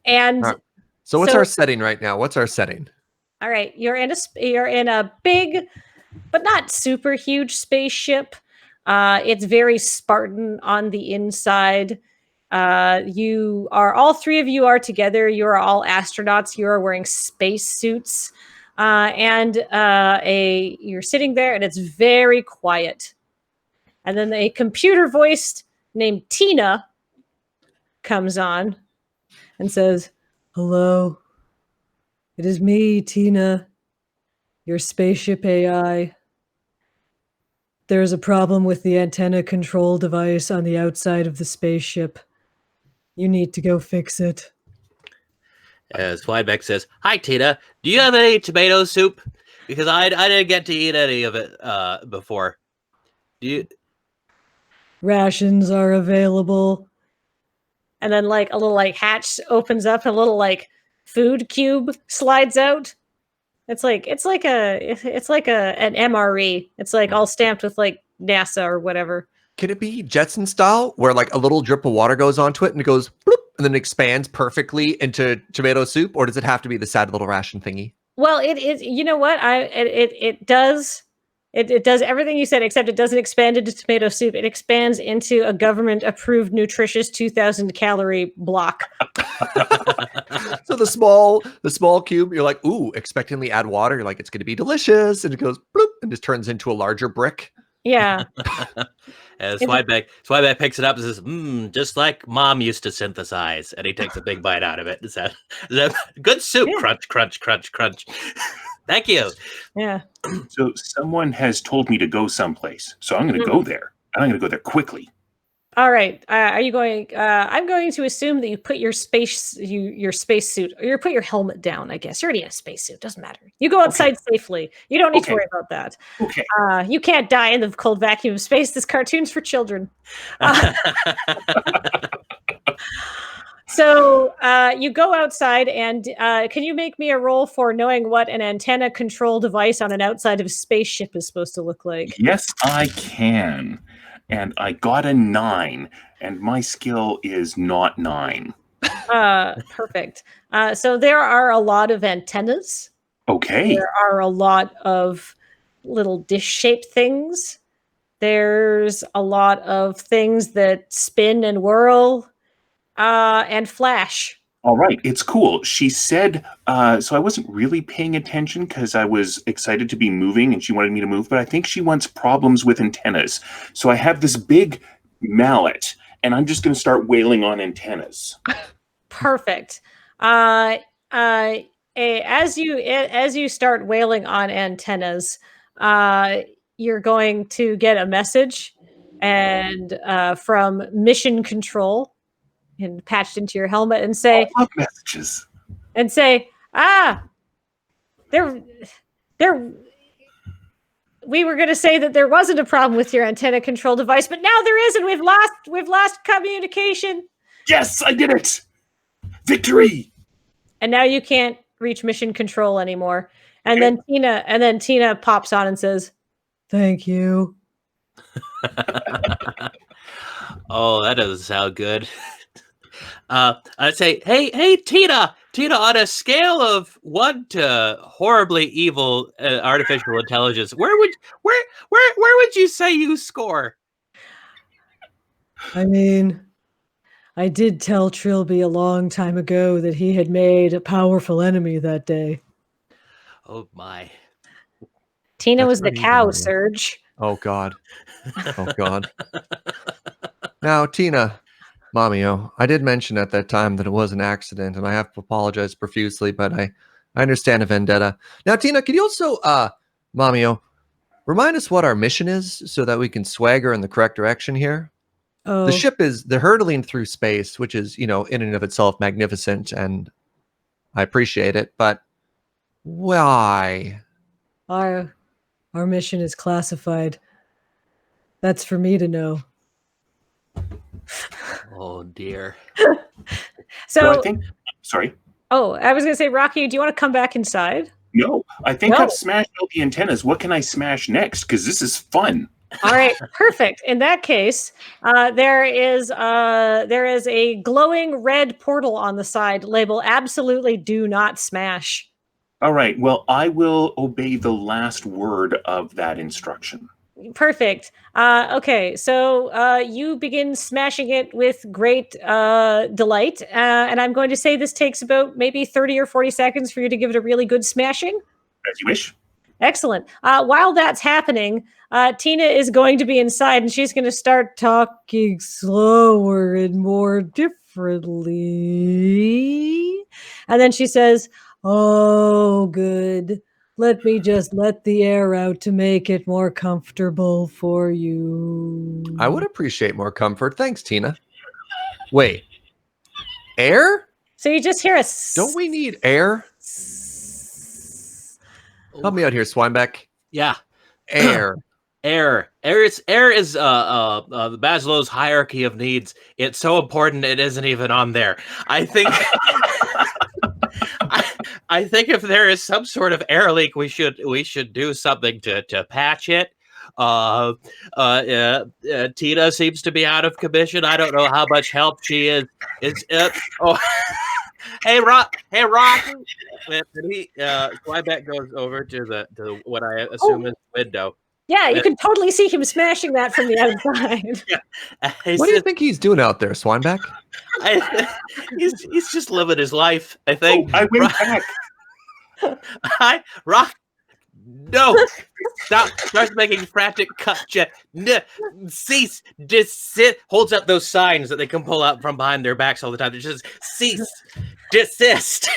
And All right. So what's our setting right now? What's our setting? All right, you're in a big, but not super huge spaceship. It's very Spartan on the inside. All three of you are together. You are all astronauts. You are wearing space suits, and you're sitting there, and it's very quiet. And then a computer voice named Tina comes on and says, "Hello, it is me, Tina, your spaceship AI. There is a problem with the antenna control device on the outside of the spaceship. You need to go fix it." As Flybeck says, "Hi, Tina. Do you have any tomato soup? Because I didn't get to eat any of it before. Do you?" "Rations are available." And then like a little like hatch opens up, a little like food cube slides out. It's like an MRE. It's like all stamped with like NASA or whatever. Can it be Jetson style, where like a little drip of water goes onto it and it goes bloop, and then expands perfectly into tomato soup, or does it have to be the sad little ration thingy? Well, it is. You know what? It does. It does everything you said, except it doesn't expand into tomato soup. It expands into a government-approved, nutritious 2,000 calorie block. So the small cube, you're like, ooh, expectantly add water. You're like, it's going to be delicious, and it goes bloop, and just turns into a larger brick. Yeah. As Flybeck picks it up and says, just like Mom used to synthesize. And he takes a big bite out of it. Is that good soup? Yeah. Crunch, crunch, crunch, crunch. Thank you. Yeah. So someone has told me to go someplace. So I'm going to go there. And I'm going to go there quickly. All right. Are you going? I'm going to assume that you put your space suit, or you put your helmet down. I guess you're already in a spacesuit. Doesn't matter. You go outside safely. You don't need to worry about that. Okay. You can't die in the cold vacuum of space. This cartoon's for children. So you go outside, and can you make me a roll for knowing what an antenna control device on an outside of a spaceship is supposed to look like? Yes, I can. And I got a 9, and my skill is not 9. Perfect. So there are a lot of antennas. Okay. There are a lot of little dish-shaped things. There's a lot of things that spin and whirl and flash. All right. It's cool. She said, so I wasn't really paying attention because I was excited to be moving and she wanted me to move, but I think she wants problems with antennas. So I have this big mallet and I'm just going to start wailing on antennas. Perfect. As you start wailing on antennas, you're going to get a message and from mission control and patched into your helmet and say, I love messages. And say, we were going to say that there wasn't a problem with your antenna control device, but now there is, and we've lost communication. Yes, I did it. Victory. And now you can't reach mission control anymore. And then Tina pops on and says, "Thank you." Oh, that doesn't sound good. I'd say, hey, Tina, on a scale of 1 to horribly evil artificial intelligence, where would you say you score? I mean, I did tell Trilby a long time ago that he had made a powerful enemy that day. Oh my! Tina That's was the pretty cow, evil. Serge. Oh God. Oh God. Now, Tina, Mamio, I did mention at that time that it was an accident, and I have to apologize profusely, but I understand a vendetta. Now, Tina, can you also, Mamio, remind us what our mission is so that we can swagger in the correct direction here? Oh, They're hurtling through space, which is, in and of itself magnificent, and I appreciate it, but why? our mission is classified. That's for me to know. Oh dear. So I So, think. Sorry. oh, I was going to say, Rocky, do you want to come back inside? No, I think No. I've smashed all the antennas. What can I smash next? Because this is fun. All right, perfect. In that case, there is a glowing red portal on the side, label "Absolutely do not smash." All right. Well, I will obey the last word of that instruction. Perfect. Okay, so you begin smashing it with great delight, and I'm going to say this takes about maybe 30 or 40 seconds for you to give it a really good smashing. As you wish. Excellent. While that's happening, Tina is going to be inside and she's going to start talking slower and more differently. And then she says, "Oh, good. Let me just let the air out to make it more comfortable for you." I would appreciate more comfort. Thanks, Tina. Wait. Air? So you just hear a Don't we need air? Help me out here, Swinebeck. Yeah. Air. Air is the Maslow's hierarchy of needs. It's so important it isn't even on there. I think I think if there is some sort of air leak, we should do something to patch it. Tina seems to be out of commission. I don't know how much help she is. Oh, hey Rock. Slyback goes over to what I assume is the window. Yeah, you can totally see him smashing that from the outside. What do you think he's doing out there, Swinebeck? He's just living his life, I think. Oh, I went back. Rock. No, stop! Starts making frantic cut. Cease, desist. Holds up those signs that they can pull out from behind their backs all the time. It just cease, desist,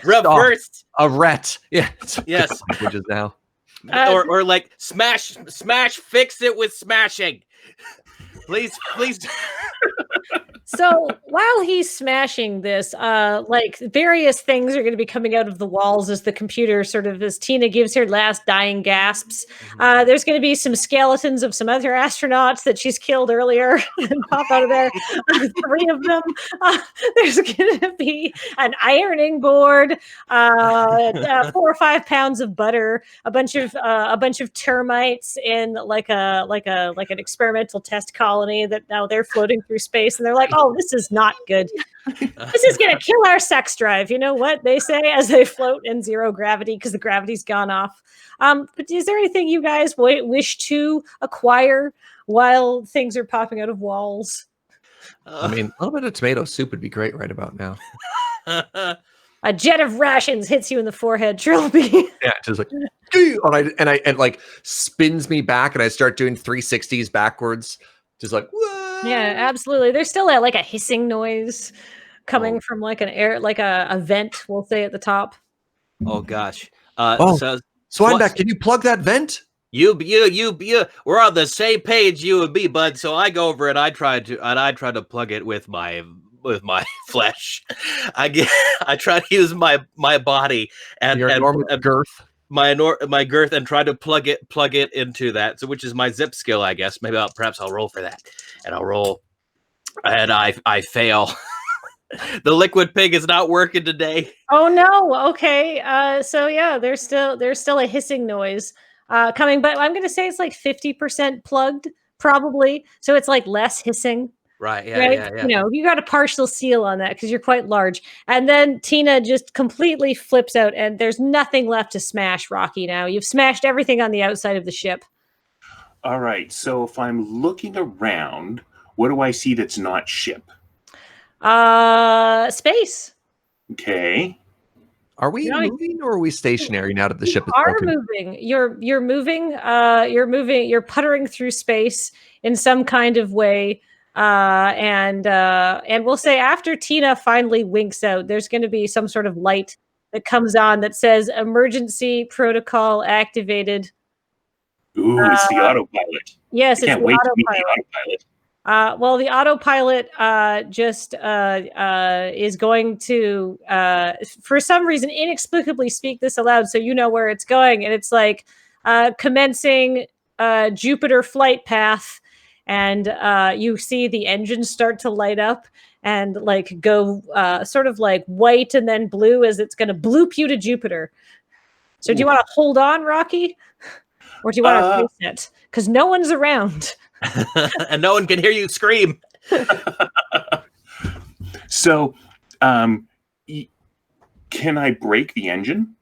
reverse, arrest. Yeah, yes. Languages now. Or like smash, fix it with smashing. Please. So while he's smashing this, like various things are going to be coming out of the walls as the computer as Tina gives her last dying gasps. There's going to be some skeletons of some other astronauts that she's killed earlier and pop out of there. 3 of them. There's going to be an ironing board, 4 or 5 pounds of butter, a bunch of termites in like an experimental test colony that now they're floating through space, and they're like, "Oh, this is not good. This is going to kill our sex drive." You know what they say as they float in zero gravity because the gravity's gone off. But is there anything you guys wish to acquire while things are popping out of walls? I mean, a little bit of tomato soup would be great right about now. A jet of rations hits you in the forehead, Trilby. Yeah, just like, and like spins me back, and I start doing 360s backwards, just like, whoa. Yeah, absolutely. There's still a hissing noise coming from like an air, like a vent, we'll say at the top. Oh gosh. So Swinebeck, can you plug that vent? You, we're on the same page, you and me, bud. So I go over and I try to plug it with my flesh. I try to use my body and your enormous girth. My girth, and try to plug it into that. So, which is my zip skill, I guess. Maybe perhaps I'll roll for that, and I'll roll, and I fail. The liquid pig is not working today. Oh no! Okay, so yeah, there's still a hissing noise coming, but I'm gonna say it's like 50% plugged, probably. So it's like less hissing. Right. Yeah. Right? Yeah. You know, you got a partial seal on that because you're quite large. And then Tina just completely flips out, and there's nothing left to smash, Rocky, now. You've smashed everything on the outside of the ship. All right. So if I'm looking around, what do I see that's not ship? Space. Okay. Are we moving or are we stationary now that the ship is broken? Moving. You're moving. You're moving. You're puttering through space in some kind of way. And we'll say after Tina finally winks out, there's going to be some sort of light that comes on that says emergency protocol activated. Ooh, it's the autopilot. Yes, it's the autopilot. Well, the autopilot is going to, for some reason, inexplicably speak this aloud so you know where it's going. And it's like commencing Jupiter flight path. and you see the engines start to light up and like go sort of like white and then blue as it's going to bloop you to Jupiter. So do you want to hold on, Rocky? Or do you want to face it? Because no one's around. And no one can hear you scream. So, can I break the engine?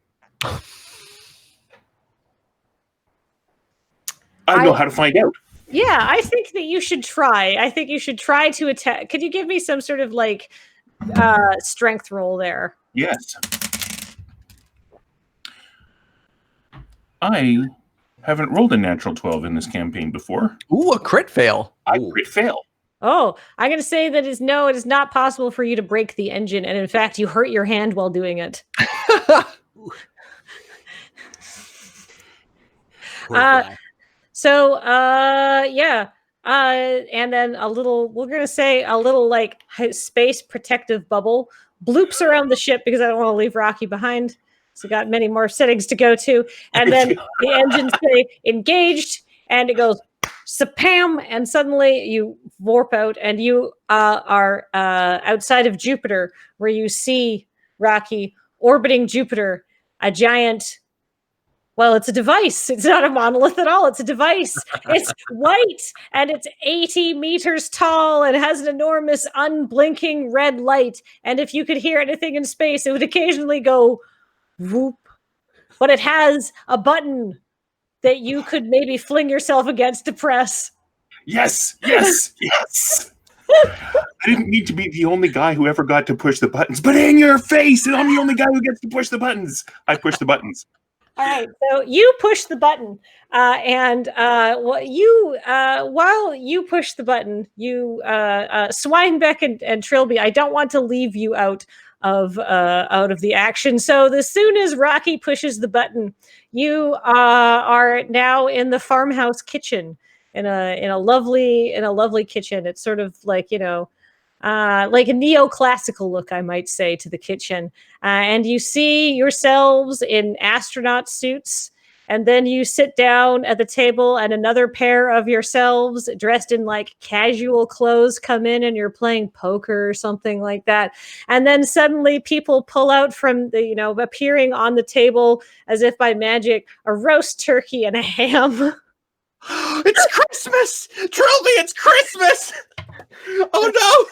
I don't know how to find out. Yeah, I think that you should try. I think you should try to attack. Could you give me some sort of like strength roll there? Yes. I haven't rolled a natural 12 in this campaign before. Ooh, a crit fail. I crit fail. Oh, I'm going to say that it is not possible for you to break the engine. And in fact, you hurt your hand while doing it. And then we're going to say a little like space protective bubble bloops around the ship because I don't want to leave Rocky behind. So got many more settings to go to. And then the engines say engaged and it goes sapam, and suddenly you warp out and you are outside of Jupiter, where you see Rocky orbiting Jupiter, a giant. Well, it's a device. It's not a monolith at all. It's a device. It's white and it's 80 meters tall and has an enormous unblinking red light. And if you could hear anything in space, it would occasionally go whoop. But it has a button that you could maybe fling yourself against to press. Yes, yes, yes. I didn't need to be the only guy who ever got to push the buttons, but in your face, and I'm the only guy who gets to push the buttons. I push the buttons. All right, so you push the button, while you push the button, you Swinebeck and Trilby, I don't want to leave you out of the action. So as soon as Rocky pushes the button, you are now in the farmhouse kitchen in a lovely kitchen. It's sort of like, like a neoclassical look, I might say, to the kitchen. And you see yourselves in astronaut suits. And then you sit down at the table and another pair of yourselves dressed in like casual clothes come in and you're playing poker or something like that. And then suddenly people pull out from the, appearing on the table as if by magic, a roast turkey and a ham. It's Christmas! Trilby, it's Christmas! Oh no!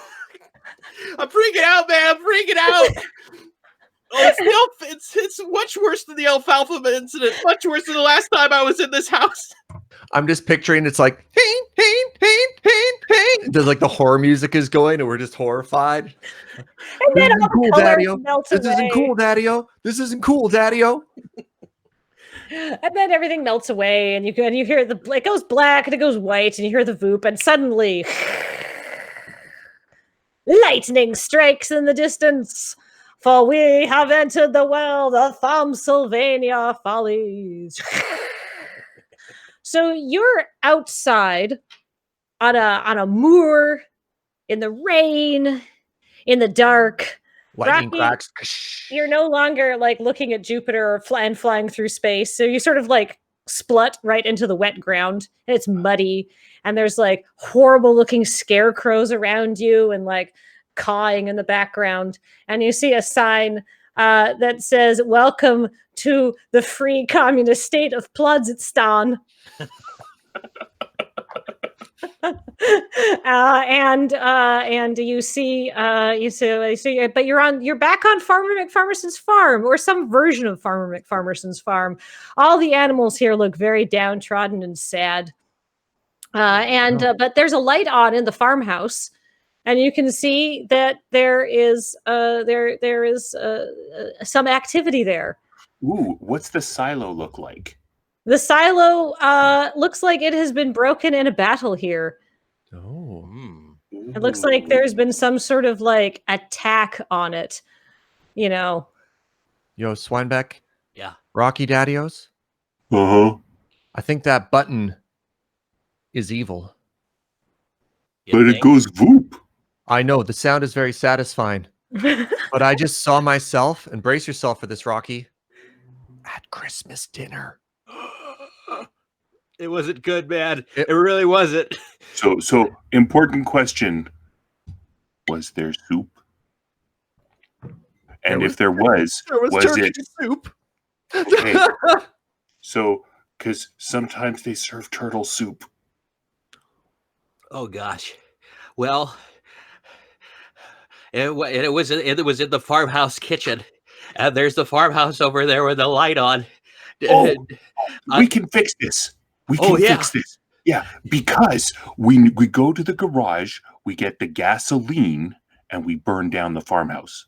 I'm freaking out, man! I'm freaking out! Oh, it's much worse than the alfalfa incident. Much worse than the last time I was in this house. I'm just picturing it's like, there's like the horror music is going and we're just horrified. And then all the colors melt away. This isn't cool, Daddy-o. This isn't cool, Daddy-o. And then everything melts away and you hear it goes black and it goes white and you hear the voop and suddenly lightning strikes in the distance. For we have entered the world of Sylvania Follies. So you're outside on a moor in the rain, in the dark. Lightning Rocky, cracks. You're no longer like looking at Jupiter or flying through space. So you sort of like splut right into the wet ground and it's muddy and there's like horrible looking scarecrows around you and like cawing in the background, and you see a sign that says "Welcome to the free communist state of Plodzistan." And you see, but you're back on Farmer McFarmson's farm, or some version of Farmer McFarmson's farm. All the animals here look very downtrodden and sad. But there's a light on in the farmhouse. And you can see that there is some activity there. Ooh, what's the silo look like? The silo looks like it has been broken in a battle here. Oh. It looks like there's been some sort of like attack on it. Yo, Swinebeck. Yeah. Rocky Daddy-os. Uh-huh. I think that button is evil. But it goes voop. I know, the sound is very satisfying. But I just saw myself, and brace yourself for this, Rocky, at Christmas dinner. It wasn't good, man. It- It really wasn't. So important question. Was there soup? And if there was turkey it soup. okay? So, because sometimes they serve turtle soup. Oh gosh. Well, it was in the farmhouse kitchen, and there's the farmhouse over there with the light on. Oh, I- we can fix this. We Oh, can yeah. fix this. Yeah, because we go to the garage, we get the gasoline, and we burn down the farmhouse.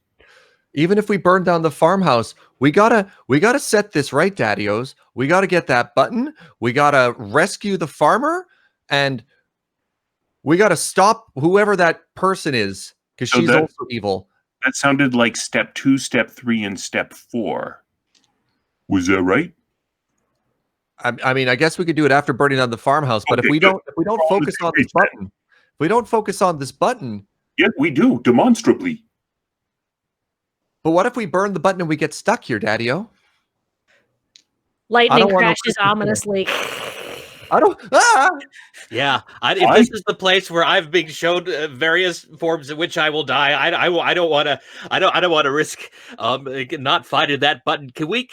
Even if we burn down the farmhouse, we gotta set this right, Daddy-O's. We gotta get that button. We gotta rescue the farmer, and we gotta stop whoever that person is, because So she's that- also evil. That sounded like step 2, step 3, and step 4. Was that right? I mean, I guess we could do it after burning down the farmhouse, but Okay, if we good. don't We're on the focus same on this page then. button, if we don't focus on this button, Yeah, we do, demonstrably. but what if we burn the button and we get stuck here, Daddy-O? Lightning wanna crashes listen to it. ominously. I don't. Ah! Yeah, if this is the place where I've been shown various forms in which I will die, I don't want to. I don't want to risk not finding that button. Can we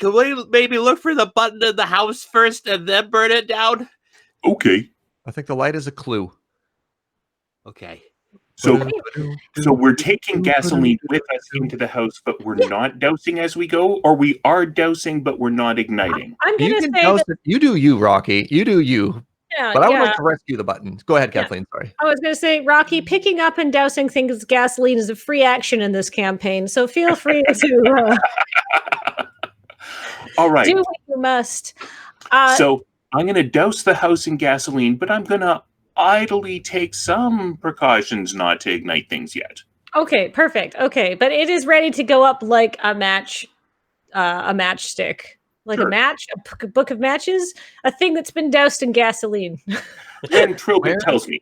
maybe look for the button in the house first and then burn it down? Okay. I think the light is a clue. Okay. So we're taking gasoline with us into the house, but we're not dousing as we go, or we are dousing, but we're not igniting. I'm You gonna can say douse that, it. You do you, Rocky. You do you. yeah, But I would yeah. like to rescue the button. Go ahead, Yeah. Kathleen. Sorry. I was gonna say, Rocky, picking up and dousing things with gasoline is a free action in this campaign, so feel free to All right. do what you must. So I'm going to douse the house in gasoline, but I'm going to idly take some precautions not to ignite things yet. Okay, perfect. Okay, but it is ready to go up like a matchstick, like Sure. a match, book of matches, a thing that's been doused in gasoline. And Trilby Where- tells me.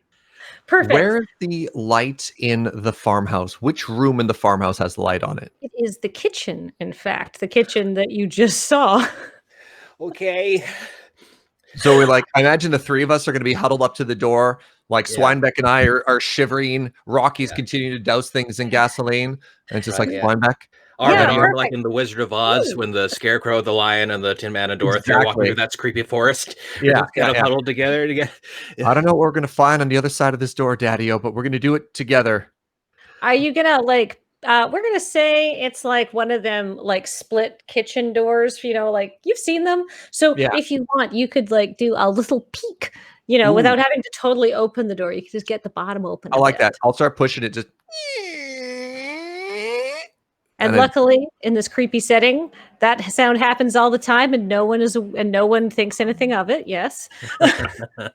Perfect. Where is the light in the farmhouse? Which room in the farmhouse has the light on it? It is the kitchen, in fact, the kitchen that you just saw. Okay. So we're like, I imagine the three of us are going to be huddled up to the door. Like Yeah. Swinebeck and I are shivering. Rocky's continuing to douse things in gasoline. And it's just Right, like yeah. Swinebeck. Arm Yeah, in arm, like perfect. in the Wizard of Oz, Ooh. when the Scarecrow, the Lion, and the Tin Man and Dorothy are walking Exactly. through that creepy forest. Yeah, Just kind of yeah. huddled together. I don't know what we're going to find on the other side of this door, Daddy-O, but we're going to do it together. Are you gonna like? We're gonna say it's like one of them like split kitchen doors. You know, like you've seen them. So Yeah. if you want, you could like do a little peek. You know, Ooh. without having to totally open the door, you could just get the bottom open. I a like bit. that. I'll start pushing it. Just And And then- luckily, in this creepy setting, that sound happens all the time, and no one thinks anything of it. Yes. and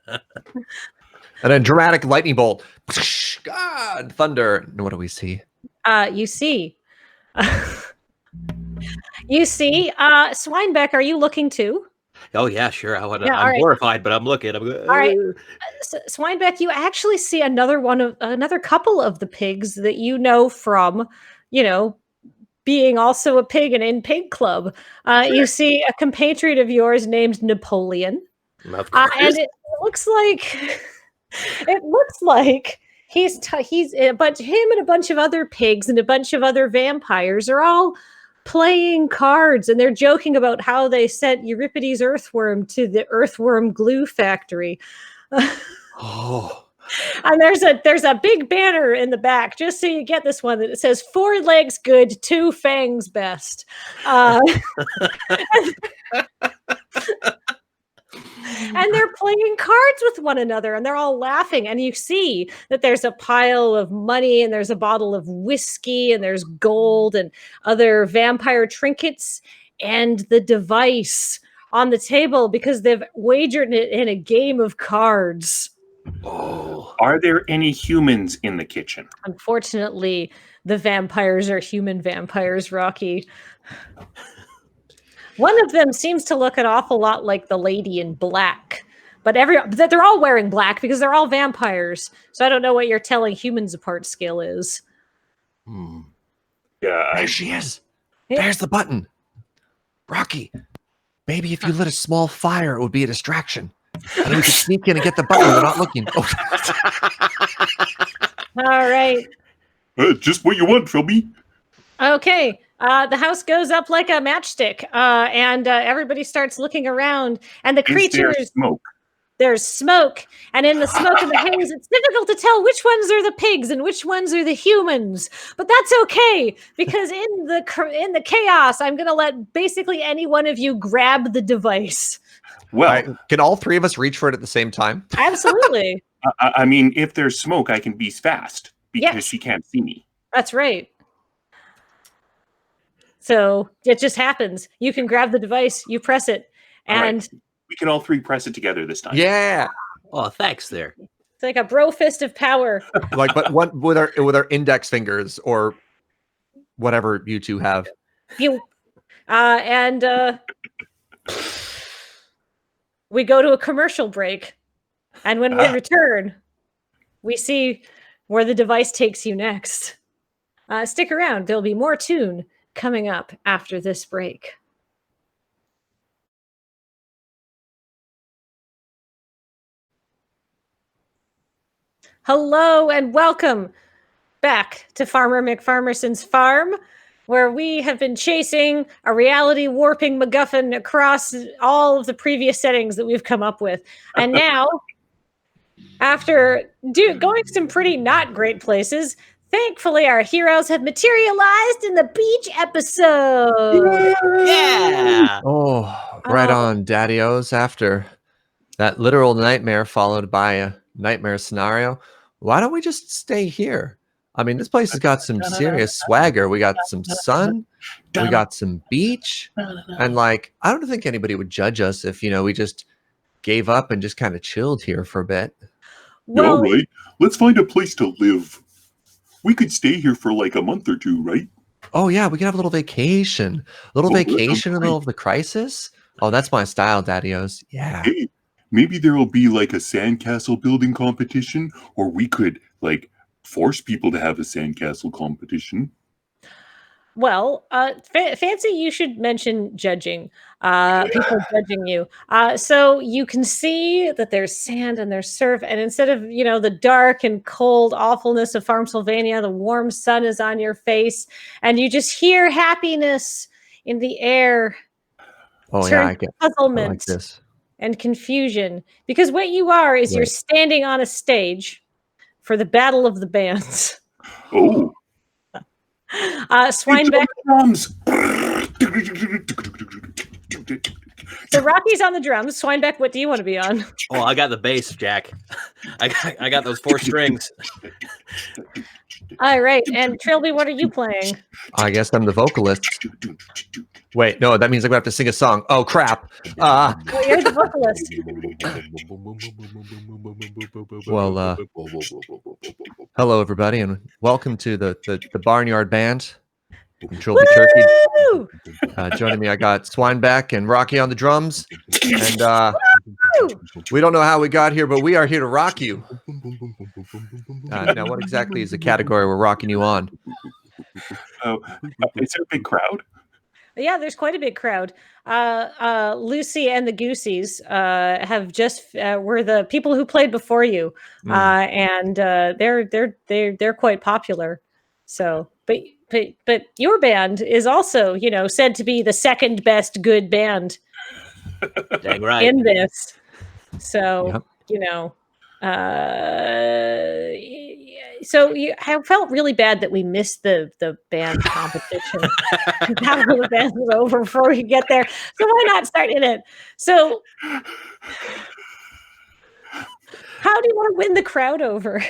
then dramatic lightning bolt. God, thunder. And what do we see? You see. You see, Swinebeck, are you looking too? Oh yeah, sure. I'm all right. horrified, but I'm looking. All right. Swinebeck, you actually see another couple of the pigs that you know from, being also a pig and in Pig Club. You see a compatriot of yours named Napoleon, Of course. and it looks like he's but him and a bunch of other pigs and a bunch of other vampires are all playing cards, and they're joking about how they sent Euripides Earthworm to the Earthworm glue factory. Oh. And there's a big banner in the back, just so you get this one, that it says 4 legs good, 2 fangs best. And they're playing cards with one another, and they're all laughing. And you see that there's a pile of money, and there's a bottle of whiskey, and there's gold and other vampire trinkets, and the device on the table because they've wagered it in a game of cards. Oh. Are there any humans in the kitchen? Unfortunately, the vampires are human vampires, Rocky. One of them seems to look an awful lot like the lady in black, but they're all wearing black because they're all vampires. So I don't know what your telling humans apart skill is. Hmm. Yeah, There she is. Yeah. There's the button. Rocky, maybe if you lit a small fire, it would be a distraction. And then we could sneak in and get the button when they're not looking. Oh. All right. Just what you want, Trilby. Okay. The house goes up like a matchstick, and everybody starts looking around, and the creatures. Is there smoke? There's smoke, and in the smoke and the haze, it's difficult to tell which ones are the pigs and which ones are the humans. But that's okay, because in the chaos, I'm going to let basically any one of you grab the device. Well, can all three of us reach for it at the same time? Absolutely. I mean, if there's smoke, I can be fast because Yes. she can't see me. That's right. So it just happens. You can grab the device, you press it, and Right. We can all three press it together this time. Yeah. Oh, thanks there. it's like a bro fist of power. But what with our index fingers or whatever you two have. You, and we go to a commercial break, and when we return, we see where the device takes you next. Stick around. There'll be more tune coming up after this break. Hello and welcome back to Farmer McFarmson's farm, where we have been chasing a reality warping MacGuffin across all of the previous settings that we've come up with. And now, after going some pretty not great places, thankfully our heroes have materialized in the beach episode. Yeah. Oh, right on, Daddy-O's. After that literal nightmare followed by a nightmare scenario, why don't we just stay here? I mean, this place has got some serious swagger. We got some sun, we got some beach, and like, I don't think anybody would judge us if, we just gave up and just kind of chilled here for a bit. Well, All right, let's find a place to live. We could stay here for like a month or two, right? Oh yeah, we can have a little vacation. A little that sounds vacation in the middle great. of the crisis. Oh, that's my style, Daddy-O's. Yeah. Hey, maybe there will be like a sandcastle building competition, or we could like force people to have a sandcastle competition. well, Fancy, you should mention judging. People judging you. So you can see that there's sand and there's surf, and instead of the dark and cold awfulness of Farmsylvania, the warm sun is on your face, and you just hear happiness in the air. Oh Turn yeah, I puzzlement like this. and confusion, because what you are is you're Right. standing on a stage for the battle of the bands. Oh, Swinebeck. drums. So Rocky's on the drums. Swinebeck, what do you want to be on? Oh, I got the bass, Jack. I got those 4 strings. All right, and Trilby, what are you playing? I guess I'm the vocalist. Wait, no, that means I'm gonna have to sing a song. Oh crap! Well, you're the vocalist. Well, hello everybody, and welcome to the Barnyard Band. I'm Trilby Turkey. Woo! Joining me, I got Swinebeck and Rocky on the drums. And we don't know how we got here, but we are here to rock you. Now, what exactly is the category we're rocking you on? Is there a big crowd? Yeah, there's quite a big crowd. Lucy and the Goosies have just were the people who played before you, and they're quite popular. So, but your band is also said to be the second best good band. Dang right. In this. So, Yep. I felt really bad that we missed the band competition. Now the band was over before we get there. So why not start in it? So how do you want to win the crowd over?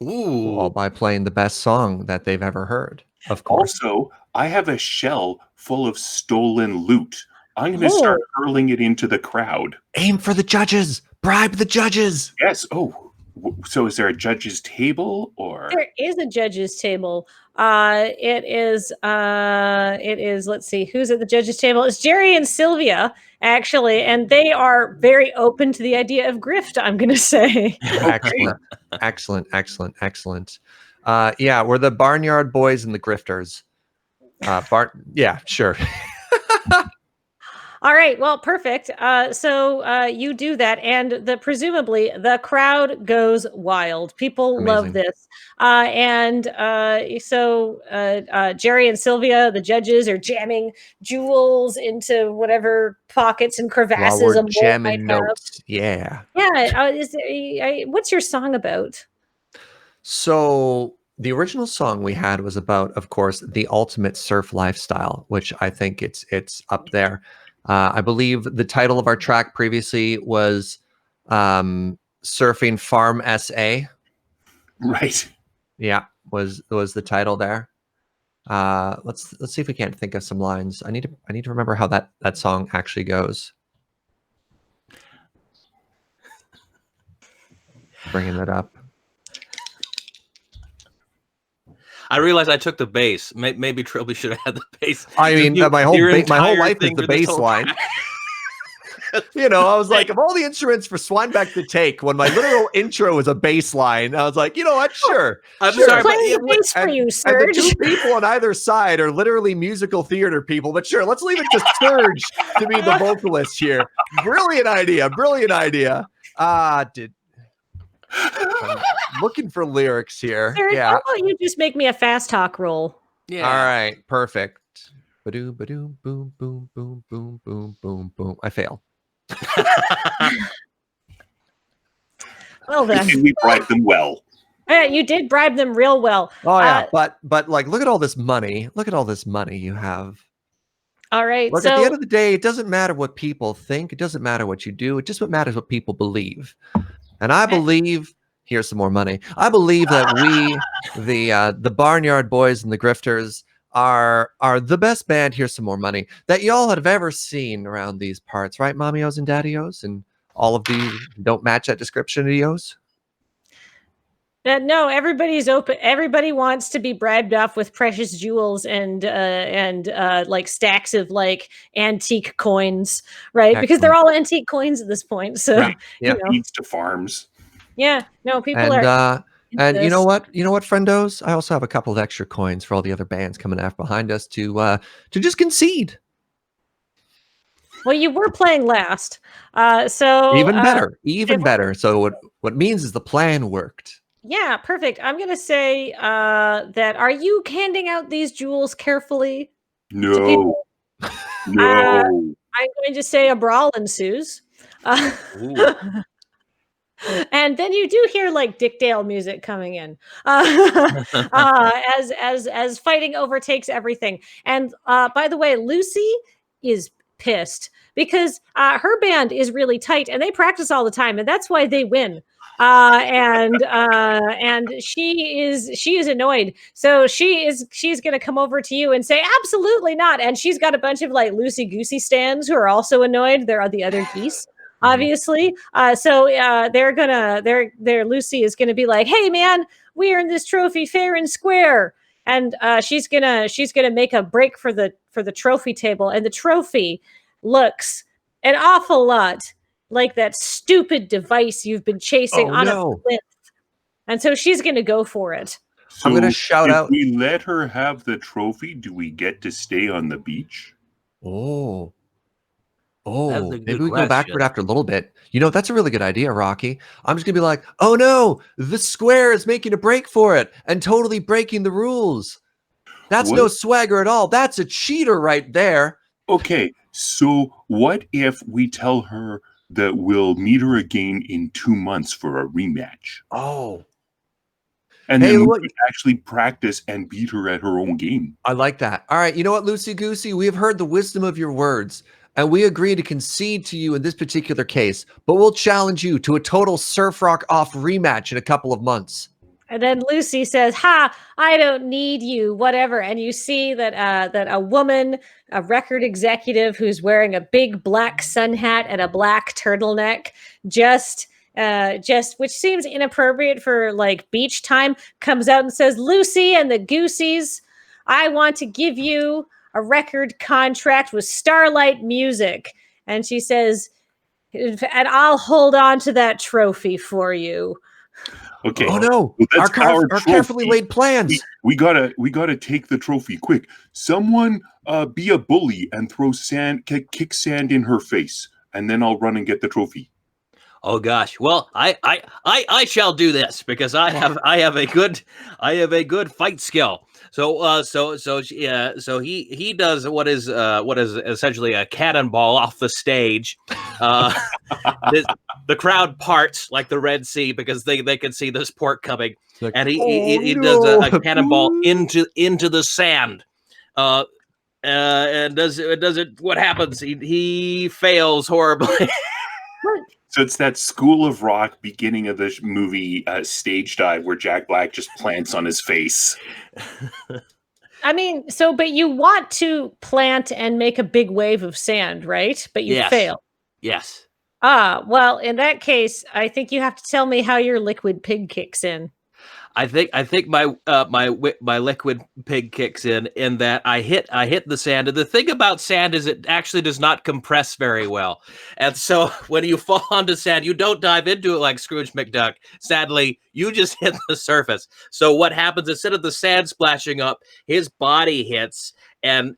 Ooh. Well, by playing the best song that they've ever heard, of course. Also, I have a shell full of stolen loot. I'm going to start hurling it into the crowd. Aim for the judges. Bribe the judges. Yes. Oh, so is there a judge's table or? There is a judge's table. It is. Let's see, who's at the judge's table? It's Jerry and Sylvia, actually, and they are very open to the idea of grift. I'm going to say. Excellent. Yeah, we're the Barnyard Boys and the Grifters. Yeah, sure. All right. Well, perfect. So you do that, and presumably the crowd goes wild. People love Amazing. this. Jerry and Sylvia, the judges, are jamming jewels into whatever pockets and While crevasses we're a mole might jamming have. notes. Yeah. Yeah. What's your song about? So the original song we had was about, of course, the ultimate surf lifestyle, which I think it's up there. I believe the title of our track previously was Surfing Farm SA. Right. Yeah, was the title there. Let's see if we can't think of some lines. I need to remember how that song actually goes. Bringing that up. I realized I took the bass. Maybe Trilby should have had the bass. I mean, my whole Your my whole entire life is thing the for this bass whole line. track. You know, I was like, of all the instruments for Swineback to take, when my literal intro was a bass line, I was like, you know what? Sure. I'm sure. sorry, Playing but the bass for you, And the Serge. two people on either side are literally musical theater people. But sure, let's leave it to Serge to be the vocalist here. Brilliant idea. Brilliant idea. I'm looking for lyrics here. Serge, Yeah. how about you just make me a fast talk roll? yeah. All right. Perfect. Ba-doom, ba-doom, boom, boom, boom, boom, boom, boom, boom. I fail. Well then, And we bribed them well. you did bribe them real well. Oh yeah, but like, look at all this money. Look at all this money you have. All right, Look, at the end of the day, it doesn't matter what people think. It doesn't matter what you do. It just what matters what people believe. And I believe. Here's some more money. I believe that we, the Barnyard Boys and the Grifters, are the best band. Here's some more money that y'all have ever seen around these parts, right, mommy-os and daddy-os, and all of the don't match that description of yos. No, everybody's open. Everybody wants to be bribed off with precious jewels and like stacks of like antique coins, right? Because they're all antique coins at this point. So Yeah. you know, Needs to farms. yeah, no, people And are. and you know what? You know what, friendos? I also have a couple of extra coins for all the other bands coming after behind us to just concede. Well, you were playing last, so Even better, even if- better. So what means is the plan worked. yeah, perfect. I'm gonna say that. Are you handing out these jewels carefully to No. people? No. I'm going to say a brawl ensues. Ooh. And then you do hear like Dick Dale music coming in as fighting overtakes everything. And by the way, Lucy is pissed because her band is really tight and they practice all the time, and that's why they win. And she is annoyed. So she's gonna come over to you and say, absolutely not. And she's got a bunch of like loosey goosey stands who are also annoyed. There are the other geese. Obviously, Lucy is gonna be like, "Hey, man, we earned this trophy fair and square," and she's gonna make a break for the trophy table, and the trophy looks an awful lot like that stupid device you've been chasing on a plinth, and so she's gonna go for it. So I'm gonna shout if out. we let her have the trophy, do we get to stay on the beach? Oh, a maybe good we go backward question. after a little bit. You know, that's a really good idea, Rocky. I'm just gonna be like, oh no, the square is making a break for it and totally breaking the rules. That's no swagger at all. That's a cheater right there. Okay, so what if we tell her that we'll meet her again in 2 months for a rematch? Oh, And Hey, then we look- could actually practice and beat her at her own game. I like that. All right, you know what, Lucy Goosey? We have heard the wisdom of your words, and we agree to concede to you in this particular case, but we'll challenge you to a total surf rock off rematch in a couple of months. And then Lucy says, "Ha! I don't need you, whatever." And you see that a woman, a record executive who's wearing a big black sun hat and a black turtleneck, just which seems inappropriate for like beach time, comes out and says, "Lucy and the Goosies, I want to give you a record contract with Starlight Music." And she says, "And I'll hold on to that trophy for you." Okay. Oh no! Well, that's Our trophy. carefully laid plans. We gotta take the trophy quick. Someone be a bully and throw sand, kick sand in her face, and then I'll run and get the trophy. Oh gosh. Well, I shall do this because I have a good fight skill. So he does what is essentially a cannonball off the stage. The crowd parts like the Red Sea because they can see this port coming, Like, and he oh, does no. a cannonball into the sand. And does it? What happens? He fails horribly. So it's that School of Rock beginning of the movie stage dive where Jack Black just plants on his face. I mean, but you want to plant and make a big wave of sand, right? But you Yes. fail. Yes. Well, in that case, I think you have to tell me how your liquid pig kicks in. I think my liquid pig kicks in that I hit the sand. And the thing about sand is it actually does not compress very well. And so when you fall onto sand, you don't dive into it like Scrooge McDuck. Sadly, you just hit the surface. So what happens, instead of the sand splashing up, his body hits and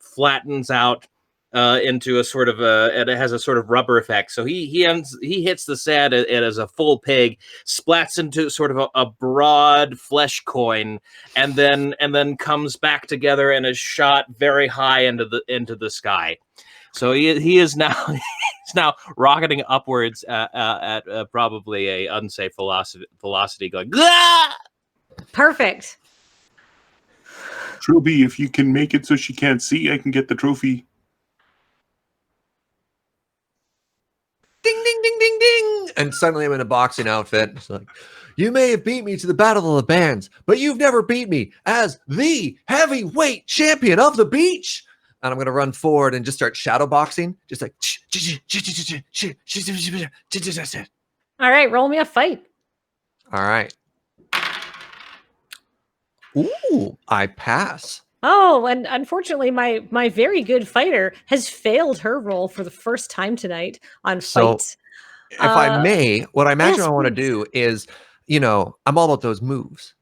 flattens out into a sort of and it has a sort of rubber effect. So he hits the sand and as a full pig, splats into sort of a broad flesh coin, and then comes back together and is shot very high into the sky. So he is now he's now rocketing upwards at probably a unsafe velocity, going. Gah! Perfect. Trilby, if you can make it so she can't see, I can get the trophy. Ding, ding, ding, ding, ding. And suddenly I'm in a boxing outfit. It's like, you may have beat me to the Battle of the Bands, but you've never beat me as the heavyweight champion of the beach. And I'm going to run forward and just start shadow boxing. Just like, All right, roll me a fight. all right. Ooh, I pass. Oh, and unfortunately, my very good fighter has failed her roll for the first time tonight on So, fights. if I may, what I imagine yes, I want to please. do is, I'm all about those moves,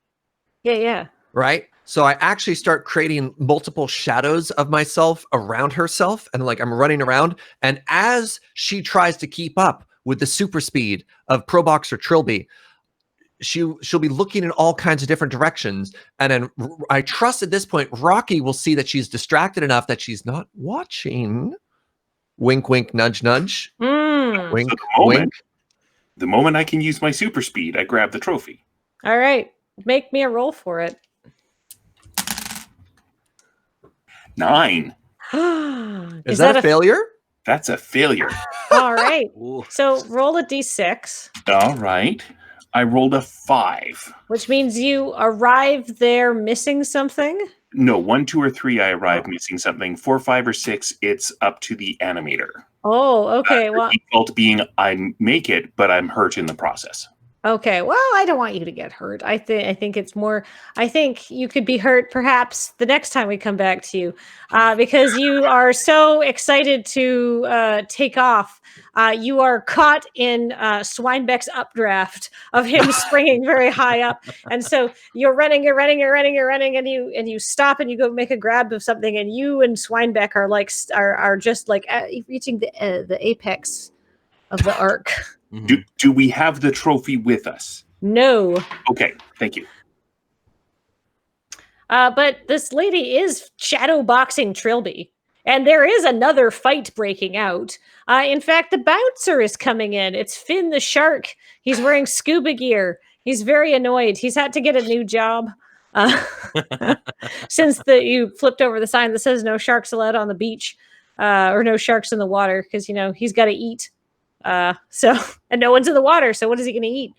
Yeah. right? So I actually start creating multiple shadows of myself around herself, and like I'm running around. And as she tries to keep up with the super speed of Pro Boxer Trilby, she'll be looking in all kinds of different directions. And then I trust at this point, Rocky will see that she's distracted enough that she's not watching. Wink, wink, nudge, nudge. Wink, So wink. the moment I can use my super speed, I grab the trophy. All right, make me a roll for it. 9. Is that a failure? That's a failure. All right. Ooh. So roll a d6, All right. I rolled a 5. which means you arrive there missing something. No, 1, 2, or 3, I arrive missing something. 4, 5, or 6, it's up to the animator. Oh, okay. The Well, default being I make it, but I'm hurt in the process. okay. Well, I don't want you to get hurt. I think it's more. I think you could be hurt perhaps the next time we come back to you, because you are so excited to take off. You are caught in Swinebeck's updraft of him springing very high up, and so you're running, and you stop and you go make a grab of something, and you and Swinebeck are just like reaching the apex of the arc. Do we have the trophy with us? No. Okay, thank you. But this lady is shadow boxing Trilby, and there is another fight breaking out. In fact, the bouncer is coming in. It's Finn the shark. He's wearing scuba gear. He's very annoyed. He's had to get a new job since you flipped over the sign that says "No sharks allowed on the beach" or "No sharks in the water," because he's got to eat. And no one's in the water. So what is he going to eat?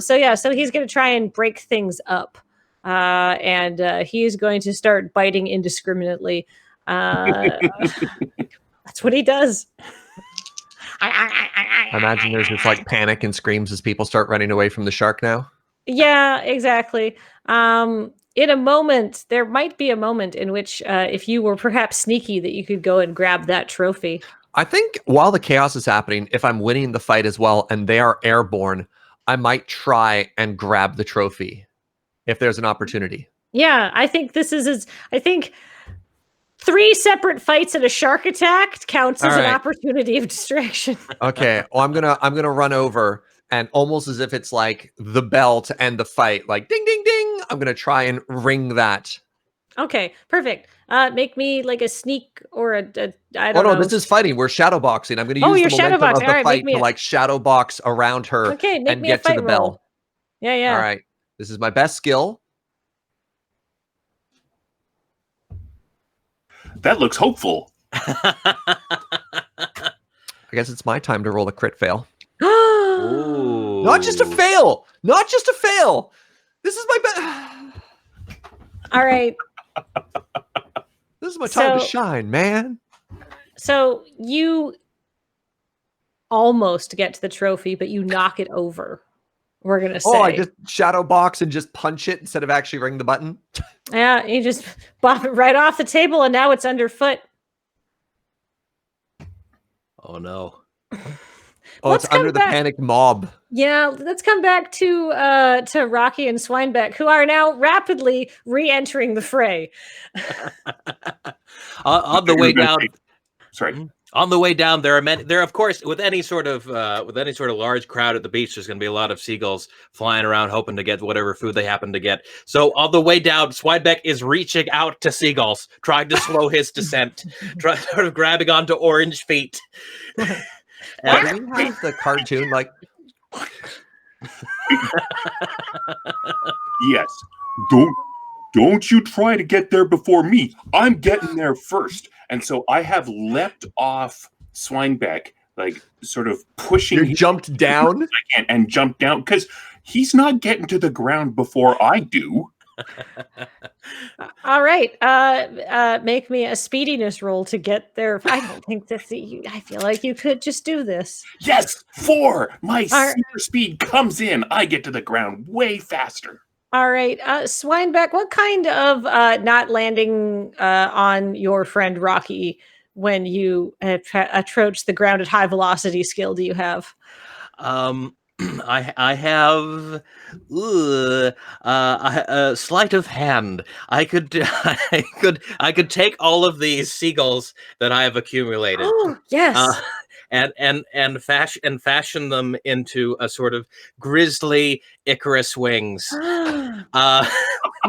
So he's going to try and break things up. And he is going to start biting indiscriminately. That's what he does. I imagine there's just like panic and screams as people start running away from the shark now. Yeah, exactly. In a moment, there might be a moment in which if you were perhaps sneaky that you could go and grab that trophy. I think while the chaos is happening, if I'm winning the fight as well and they are airborne, I might try and grab the trophy if there's an opportunity. Yeah, I think this is. I think 3 separate fights and a shark attack counts as an opportunity of distraction. Okay. Oh, I'm gonna run over and almost as if it's like the bell to end the fight, like ding ding ding. I'm gonna try and ring that. Okay, perfect. Make me like a sneak or I don't Oh know. no, this is fighting. We're shadow boxing. I'm gonna Oh, use you're the shadow momentum boxing. of the All right, make fight me to a, like shadow box around her okay. Make and me a get to fight the roll. bell. Yeah, yeah. All right. This is my best skill. That looks hopeful. I guess it's my time to roll a crit fail. Ooh. Not just a fail. Not just a fail. This is my best. All right. This is my time to shine, man. So you almost get to the trophy, but you knock it over. We're gonna say. Oh, I just shadow box and just punch it instead of actually ring the button. Yeah, you just bop it right off the table, and now it's underfoot. Oh no. Oh, it's under the panicked mob. Yeah, let's come back to Rocky and Swinebeck, who are now rapidly re-entering the fray. On the way down. Sorry. On the way down, there are many. There, of course, with any sort of large crowd at the beach, there's going to be a lot of seagulls flying around, hoping to get whatever food they happen to get. So on the way down, Swinebeck is reaching out to seagulls, trying to slow his descent, sort of grabbing onto orange feet. Do we have the cartoon like? Yes. Don't you try to get there before me. I'm getting there first. And so I have leapt off Swinebeck, like sort of pushing. You jumped down? And jumped down because he's not getting to the ground before I do. All right. Make me a speediness roll to get there. I don't think that I feel like you could just do this. Yes, 4. My super speed comes in. I get to the ground way faster. All right. Swinebeck, what kind of not landing on your friend Rocky when you approach the ground at high velocity skill do you have? I have a sleight of hand. I could take all of these seagulls that I have accumulated. Oh, yes. And fashion them into a sort of grisly Icarus wings.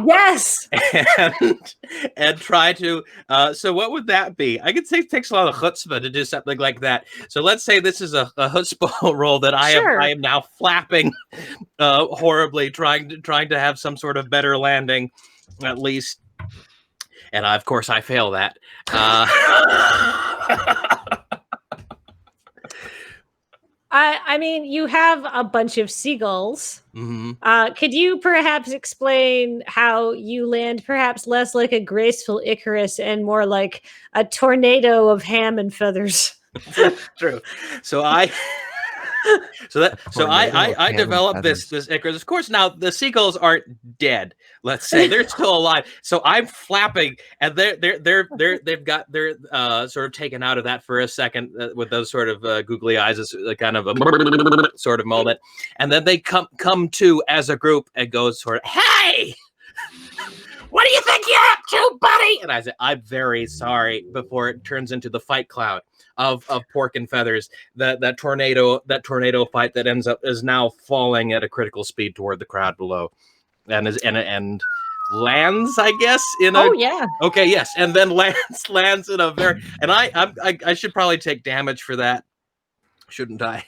Yes. And try to. So what would that be? I could say it takes a lot of chutzpah to do something like that. So let's say this is a chutzpah roll that I am now flapping horribly, trying to have some sort of better landing, at least. And of course I fail that. I mean, you have a bunch of seagulls. Mm-hmm. Could you perhaps explain how you land perhaps less like a graceful Icarus and more like a tornado of ham and feathers? That's true. So I developed this Icarus. Of course, now the seagulls aren't dead. Let's say they're still alive. So I'm flapping, and they've got their sort of taken out of that for a second with those sort of googly eyes, as kind of a sort of moment, and then they come to as a group and goes sort of, hey. What do you think you're up to, buddy? And I said, I'm very sorry, before it turns into the fight cloud of pork and feathers. That tornado fight that is now falling at a critical speed toward the crowd below. And lands, I guess, in a okay, yes, and then lands in a very, and I should probably take damage for that, shouldn't I?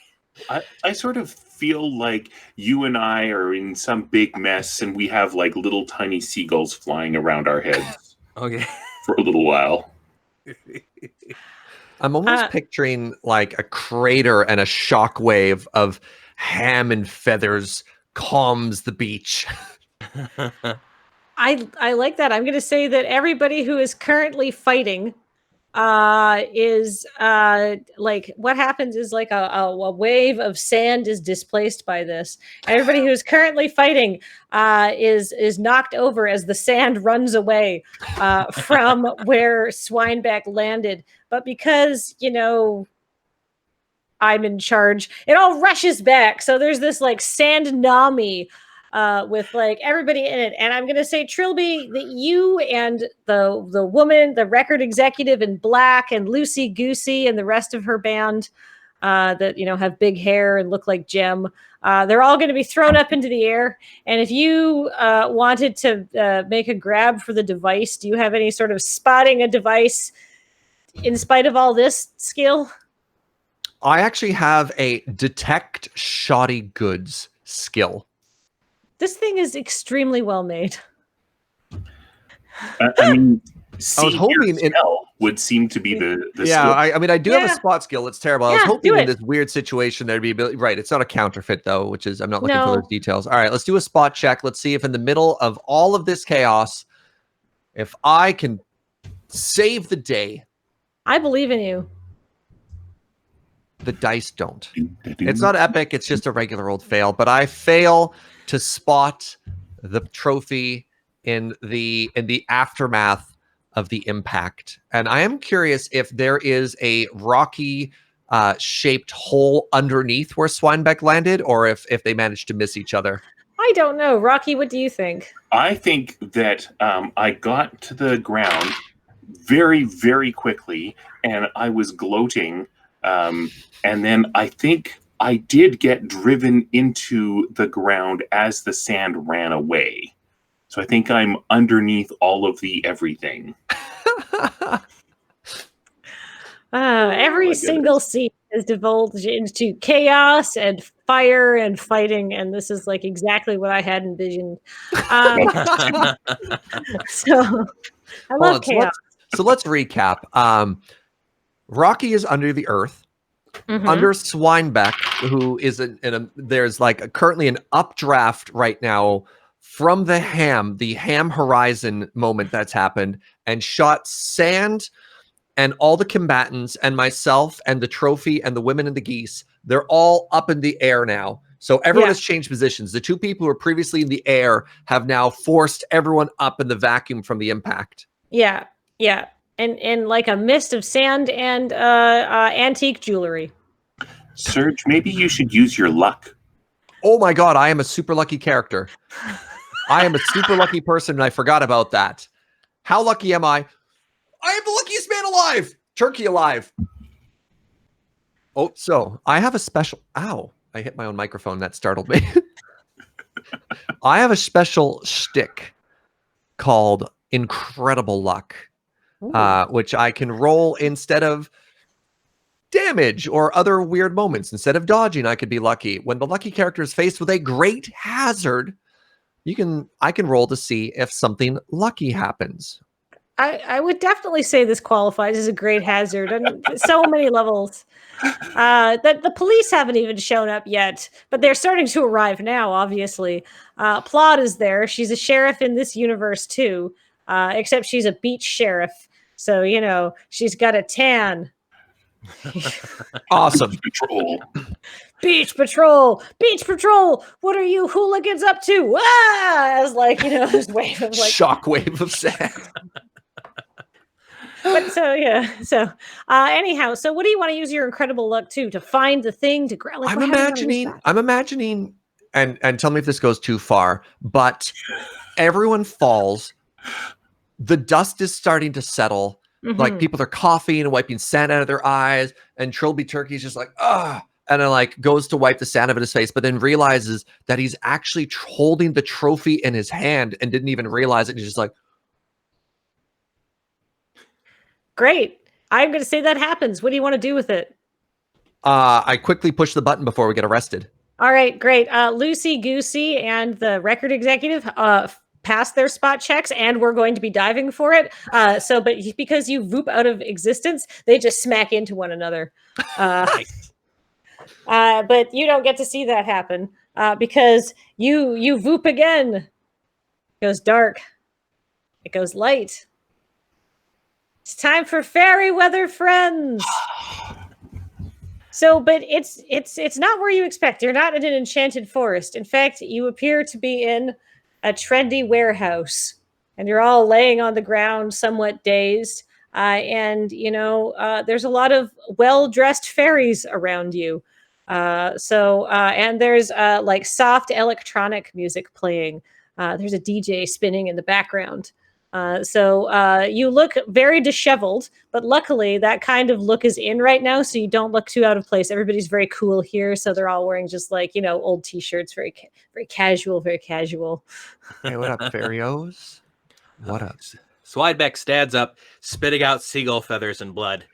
I sort of feel like you and I are in some big mess and we have like little tiny seagulls flying around our heads. Okay. For a little while. I'm almost picturing like a crater and a shockwave of ham and feathers calms the beach. I like that. I'm going to say that everybody who is currently fighting is like what happens is like a wave of sand is displaced by this. Everybody who is currently fighting is knocked over as the sand runs away from where Swinebeck landed. But because I'm in charge. It all rushes back. So there's this like sand nami with like everybody in it. And I'm going to say, Trilby, that you and the woman, the record executive in black, and Lucy Goosey and the rest of her band that, you know, have big hair and look like Jem, they're all going to be thrown up into the air. And if you wanted to make a grab for the device, do you have any sort of spotting a device in spite of all this skill? I actually have a detect shoddy goods skill. This thing is extremely well made. I mean, I was hoping smell would seem to be the yeah. skill. I mean, I do have a spot skill. It's terrible. I was Yeah, hoping in this weird situation there'd be right. It's not a counterfeit though, which is I'm not looking for those details. All right, let's do a spot check. Let's see if in the middle of all of this chaos, if I can save the day. I believe in you. The dice don't. It's not epic. It's just a regular old fail. But I fail to spot the trophy in the aftermath of the impact. And I am curious if there is a rocky shaped hole underneath where Swinebeck landed, or if they managed to miss each other. I don't know. Rocky, what do you think? I think that I got to the ground very, very quickly, and I was gloating. And then I think I did get driven into the ground as the sand ran away. So I think I'm underneath all of the everything. Every single scene is divulged into chaos and fire and fighting, and this is like exactly what I had envisioned. So I love chaos. So let's recap. Rocky is under the earth. Under Swinebeck, who is there's like currently an updraft right now from the ham horizon moment that's happened, and shot sand and all the combatants and myself and the trophy and the women and the geese. They're all up in the air now. So everyone has changed positions. The two people who were previously in the air have now forced everyone up in the vacuum from the impact. Yeah. And like a mist of sand and antique jewelry. Serge, maybe you should use your luck. Oh my God, I am a super lucky character. I am a super lucky person, and I forgot about that. How lucky am I? I am the luckiest man alive! Turkey alive. Oh, so I have a special... Ow, I hit my own microphone. That startled me. I have a special shtick called Incredible Luck. Which I can roll instead of damage or other weird moments. Instead of dodging, I could be lucky. When the lucky character is faced with a great hazard, I can roll to see if something lucky happens. I would definitely say this qualifies as a great hazard on so many levels. That the police haven't even shown up yet, but they're starting to arrive now, obviously. Plod is there. She's a sheriff in this universe too, except she's a beach sheriff. So, you know, she's got a tan. Awesome. Beach patrol. What are you hooligans up to? As like, you know, this wave of like shockwave of sand. But so anyhow, so what do you want to use your incredible luck to find the thing to grab? Like, I'm imagining, and tell me if this goes too far, but everyone falls. The dust is starting to settle. Like people are coughing and wiping sand out of their eyes, and Trilby Turkey's just like, and then like goes to wipe the sand out of his face, but then realizes that he's actually holding the trophy in his hand and didn't even realize it. He's just like, great. I'm going to say that happens. What do you want to do with it? I quickly push the button before we get arrested. All right, great. Lucy Goosey and the record executive passed their spot checks, and we're going to be diving for it. But because you voop out of existence, they just smack into one another. But you don't get to see that happen because you voop again. It goes dark. It goes light. It's time for fairy weather friends. So, but it's not where you expect. You're not in an enchanted forest. In fact, you appear to be in a trendy warehouse, and you're all laying on the ground, somewhat dazed. and there's a lot of well-dressed fairies around you. And there's like soft electronic music playing. There's a DJ spinning in the background. You look very disheveled, but luckily that kind of look is in right now, so you don't look too out of place. Everybody's very cool here, so they're all wearing just like old T-shirts, very casual, very casual. Hey, what up, Farios? What up? Swidebeck stands up, spitting out seagull feathers and blood,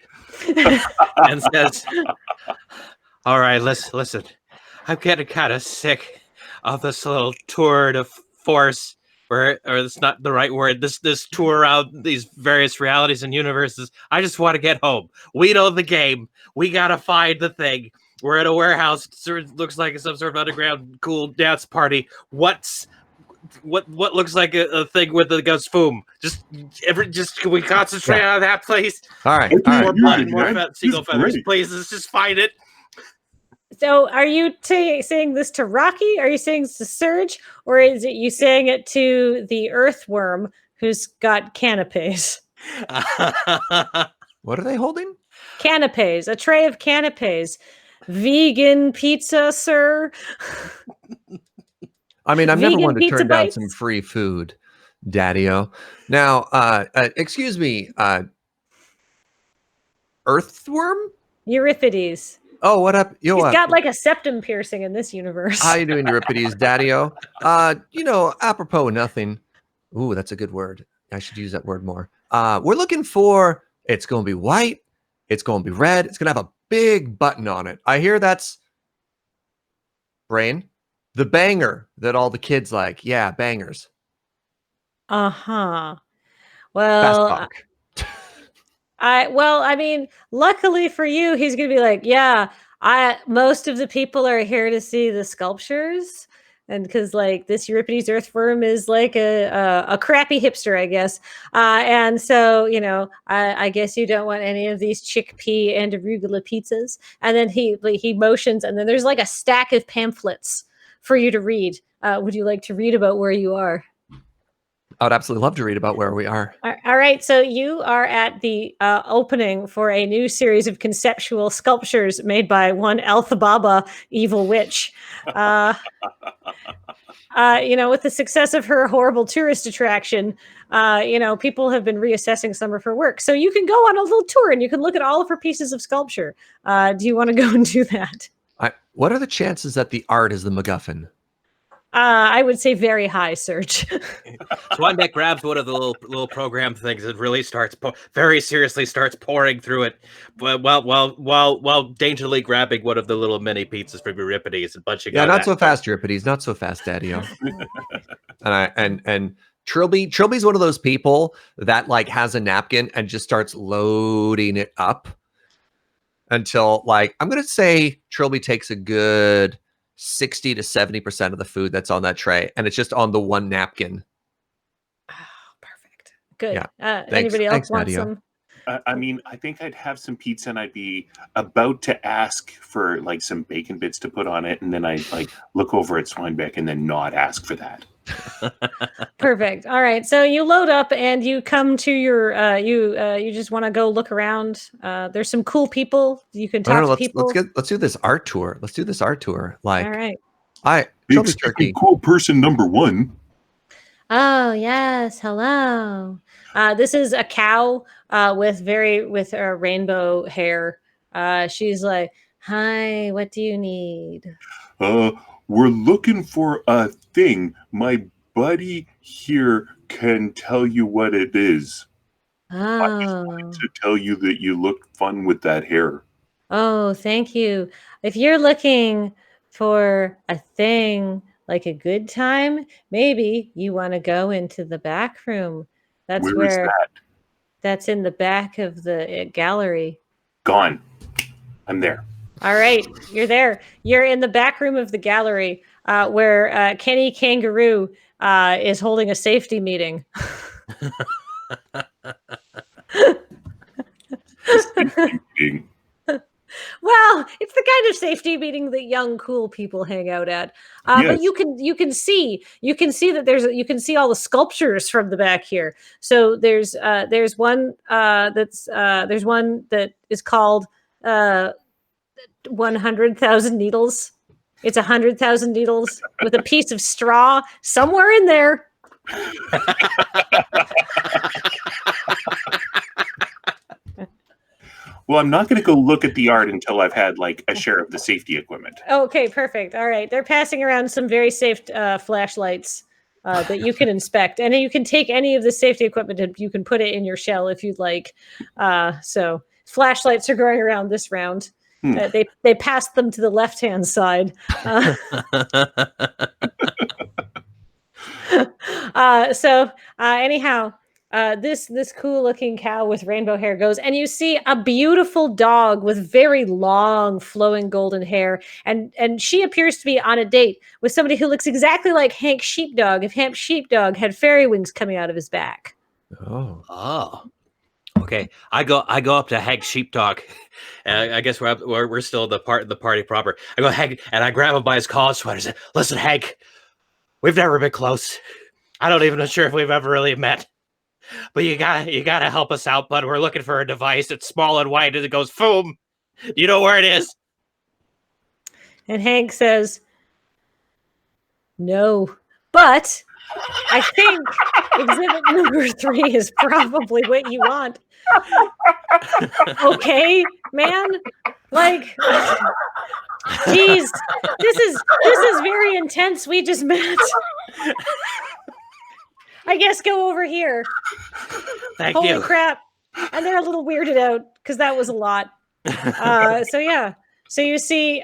and says, "All right, listen. I'm getting kind of sick of this little tour de force." Or it's not the right word. This tour around these various realities and universes. I just want to get home. We know the game. We gotta find the thing. We're at a warehouse. It looks like some sort of underground cool dance party. What looks like a thing with the ghost boom? Just can we concentrate on that, please? All right. More blood, more seagull feathers, please. Let's just find it. So are you saying this to Rocky? Are you saying this to Surge? Or is it you saying it to the earthworm who's got canapes? What are they holding? Canapes, a tray of canapes. Vegan pizza, sir. I mean, I'm never one to turn down bites? some free food, Daddy-O. Now, excuse me, earthworm? Euripides. Oh, what up? Yo, He's got like a septum piercing in this universe. How you doing, Euripides, Daddy-O? Apropos of nothing. Ooh, that's a good word. I should use that word more. We're looking for, it's going to be white. It's going to be red. It's going to have a big button on it. I hear that's Brain, the banger that all the kids like. Yeah, bangers. Uh-huh. Well, I mean, luckily for you, he's gonna be like, yeah, most of the people are here to see the sculptures, and because like this Euripides earthworm is like a crappy hipster, I guess, and so I guess you don't want any of these chickpea and arugula pizzas. And then he motions, and then there's like a stack of pamphlets for you to read. Would you like to read about where you are? I would absolutely love to read about where we are. All right. So you are at the opening for a new series of conceptual sculptures made by one Alphababa evil witch. With the success of her horrible tourist attraction, people have been reassessing some of her work. So you can go on a little tour and you can look at all of her pieces of sculpture. Do you want to go and do that? What are the chances that the art is the MacGuffin? I would say very high, Serge. Swanbeck grabs one of the little program things and really starts very seriously starts pouring through it, while daintily grabbing one of the little mini pizzas from Euripides and bunching. Yeah, not so fast, Euripides. Not so fast, Daddy-O. and Trilby's one of those people that like has a napkin and just starts loading it up until like I'm gonna say Trilby takes a good 60 to 70% of the food that's on that tray, and it's just on the one napkin. Oh, perfect. Good. Yeah. Anybody else want Daddy-O. some? I mean, I think I'd have some pizza, and I'd be about to ask for like some bacon bits to put on it, and then I'd like look over at Swinebeck and then not ask for that. Perfect. All right. So you load up and you come to your you just want to go look around. There's some cool people. You can talk to people. Let's do this art tour. Let's do this art tour. Like, all right. Trilby Turkey. Cool person number one. Oh yes, hello. This is a cow with rainbow hair. She's like, "Hi, what do you need?" We're looking for a thing. My buddy here can tell you what it is. I just wanted to tell you that you look fun with that hair. Oh, thank you. If you're looking for a thing like a good time, maybe you want to go into the back room. That's Where is that? That's in the back of the gallery. Gone. I'm there. All right, you're there. You're in the back room of the gallery where Kenny Kangaroo is holding a safety meeting. Meeting. Well, It's the kind of safety meeting that young, cool people hang out at. Yes. But you can see that you can see all the sculptures from the back here. So there's one there's one that is called 100,000 needles. It's 100,000 needles with a piece of straw somewhere in there. Well, I'm not going to go look at the art until I've had like a share of the safety equipment. Okay, perfect. All right. They're passing around some very safe flashlights that you can inspect. And you can take any of the safety equipment and you can put it in your shell if you'd like. So flashlights are going around this round. They passed them to the left-hand side. Anyhow, this cool looking cow with rainbow hair goes, and you see a beautiful dog with very long flowing golden hair, and she appears to be on a date with somebody who looks exactly like Hank Sheepdog if Hank Sheepdog had fairy wings coming out of his back. Oh. Okay, I go up to Hank Sheepdog. I guess we're still the party proper. I go Hank, and I grab him by his collar sweater and say, "Listen, Hank, we've never been close. I don't even know sure if we've ever really met. But you gotta help us out, bud. We're looking for a device. It's small and white, and it goes boom. You know where it is?" And Hank says, "No, but I think exhibit number 3 is probably what you want." Okay, man. Like, geez, this is very intense. We just met. I guess go over here. Thank Holy you. crap. And they're a little weirded out because that was a lot. So you see,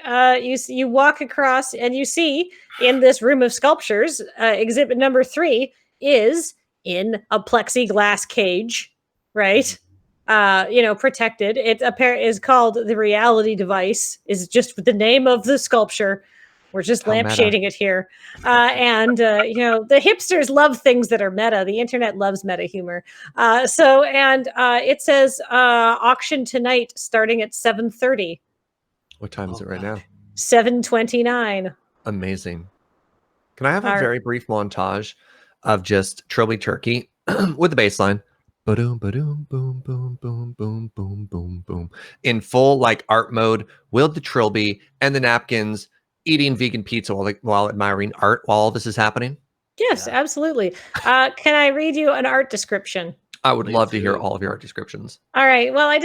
you walk across and you see in this room of sculptures, exhibit number 3 is in a plexiglass cage, right? Protected. It is called the reality device, is just the name of the sculpture. We're just lampshading it here. The hipsters love things that are meta. The internet loves meta humor. It says auction tonight starting at 7:30. What time is it right now? 7:29. Amazing. Can I have a very brief montage of just Trilby Turkey with the bass line? Ba-doom, ba-doom, boom, boom, boom, boom, boom, boom, boom. In full like art mode, with the Trilby and the napkins, eating vegan pizza while admiring art while all this is happening? Yes, absolutely. Can I read you an art description? I would love to hear all of your art descriptions. All right. Well, I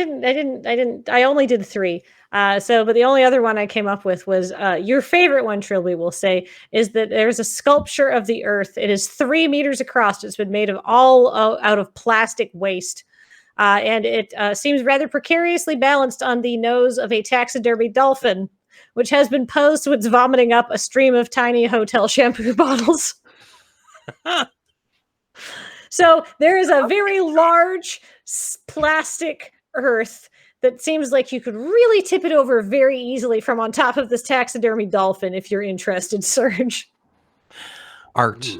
only did 3. But the only other one I came up with was your favorite one, Trilby will say, is that there's a sculpture of the earth. It is 3 meters across. It's been made of all out of plastic waste. And it seems rather precariously balanced on the nose of a taxidermy dolphin, which has been posed so it's vomiting up a stream of tiny hotel shampoo bottles. So there is a very large plastic earth that seems like you could really tip it over very easily from on top of this taxidermy dolphin if you're interested, Serge. Art.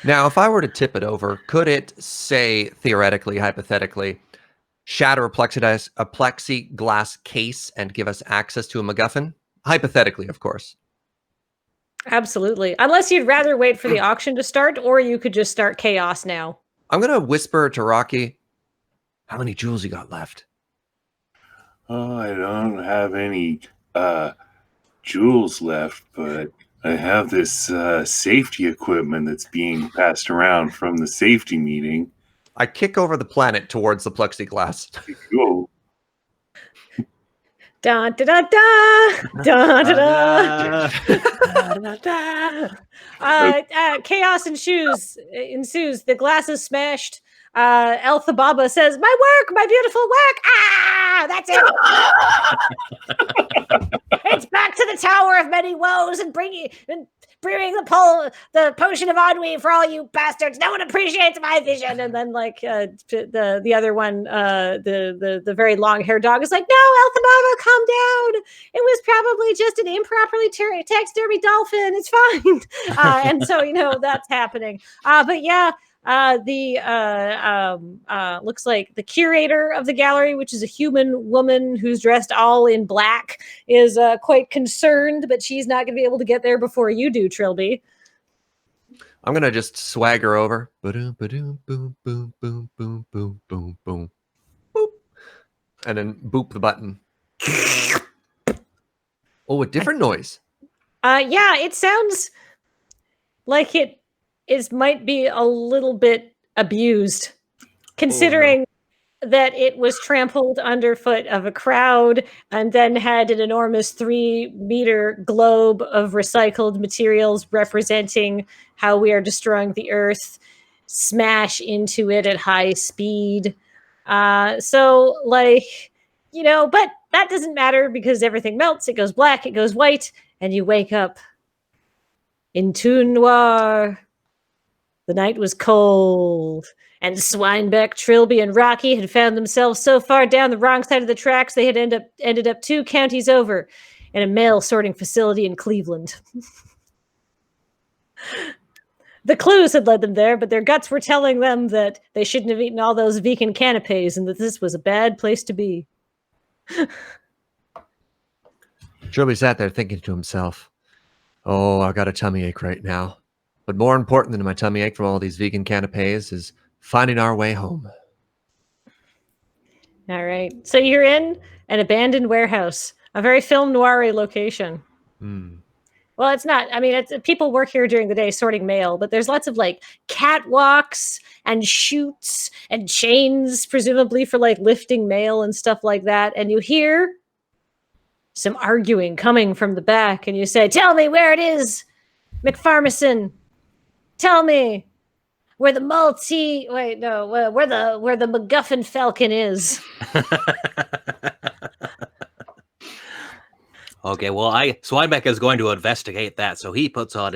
Now, if I were to tip it over, could it, say, theoretically, hypothetically, shatter a plexiglass case and give us access to a MacGuffin? Hypothetically, of course. Absolutely. Unless you'd rather wait for the auction to start, or you could just start chaos now. I'm going to whisper to Rocky, how many jewels you got left? Oh, I don't have any jewels left, but I have this safety equipment that's being passed around from the safety meeting. I kick over the planet towards the plexiglass. Whoa. Da da da da da da da da da. Chaos ensues. The glass is smashed. Eltha Baba says, "My work, my beautiful work! Ah, that's it. It's back to the Tower of Many Woes and brewing the potion of ennui for all you bastards. No one appreciates my vision." And then, the other one, the very long haired dog is like, "No, Eltha Baba, calm down. It was probably just an improperly taxidermy dolphin. It's fine." And so that's happening. But yeah. Looks like the curator of the gallery, which is a human woman who's dressed all in black, is quite concerned, but she's not going to be able to get there before you do, Trilby. I'm gonna just swagger over. Ba-doom, ba-doom, boom, boom, boom, boom, boom, boom, boom, boop, and then boop the button. Oh, a different noise. Yeah, it sounds like it might be a little bit abused, considering that it was trampled underfoot of a crowd and then had an enormous 3-meter globe of recycled materials representing how we are destroying the earth smash into it at high speed. So, like, but that doesn't matter because everything melts, it goes black, it goes white, and you wake up in Toon Noir. The night was cold, and Swinebeck, Trilby, and Rocky had found themselves so far down the wrong side of the tracks they had ended up 2 counties over in a mail sorting facility in Cleveland. The clues had led them there, but their guts were telling them that they shouldn't have eaten all those vegan canapes and that this was a bad place to be. Trilby sat there thinking to himself, "Oh, I got a tummy ache right now. But more important than my tummy ache from all these vegan canapes is finding our way home." All right. So you're in an abandoned warehouse, a very film noir location. Well, it's not. I mean, people work here during the day sorting mail, but there's lots of like catwalks and chutes and chains, presumably for like lifting mail and stuff like that. And you hear some arguing coming from the back, and you say, "Tell me where it is, McFarmson. Tell me where the where the MacGuffin Falcon is." Okay, well, Swinebeck is going to investigate that, so he puts on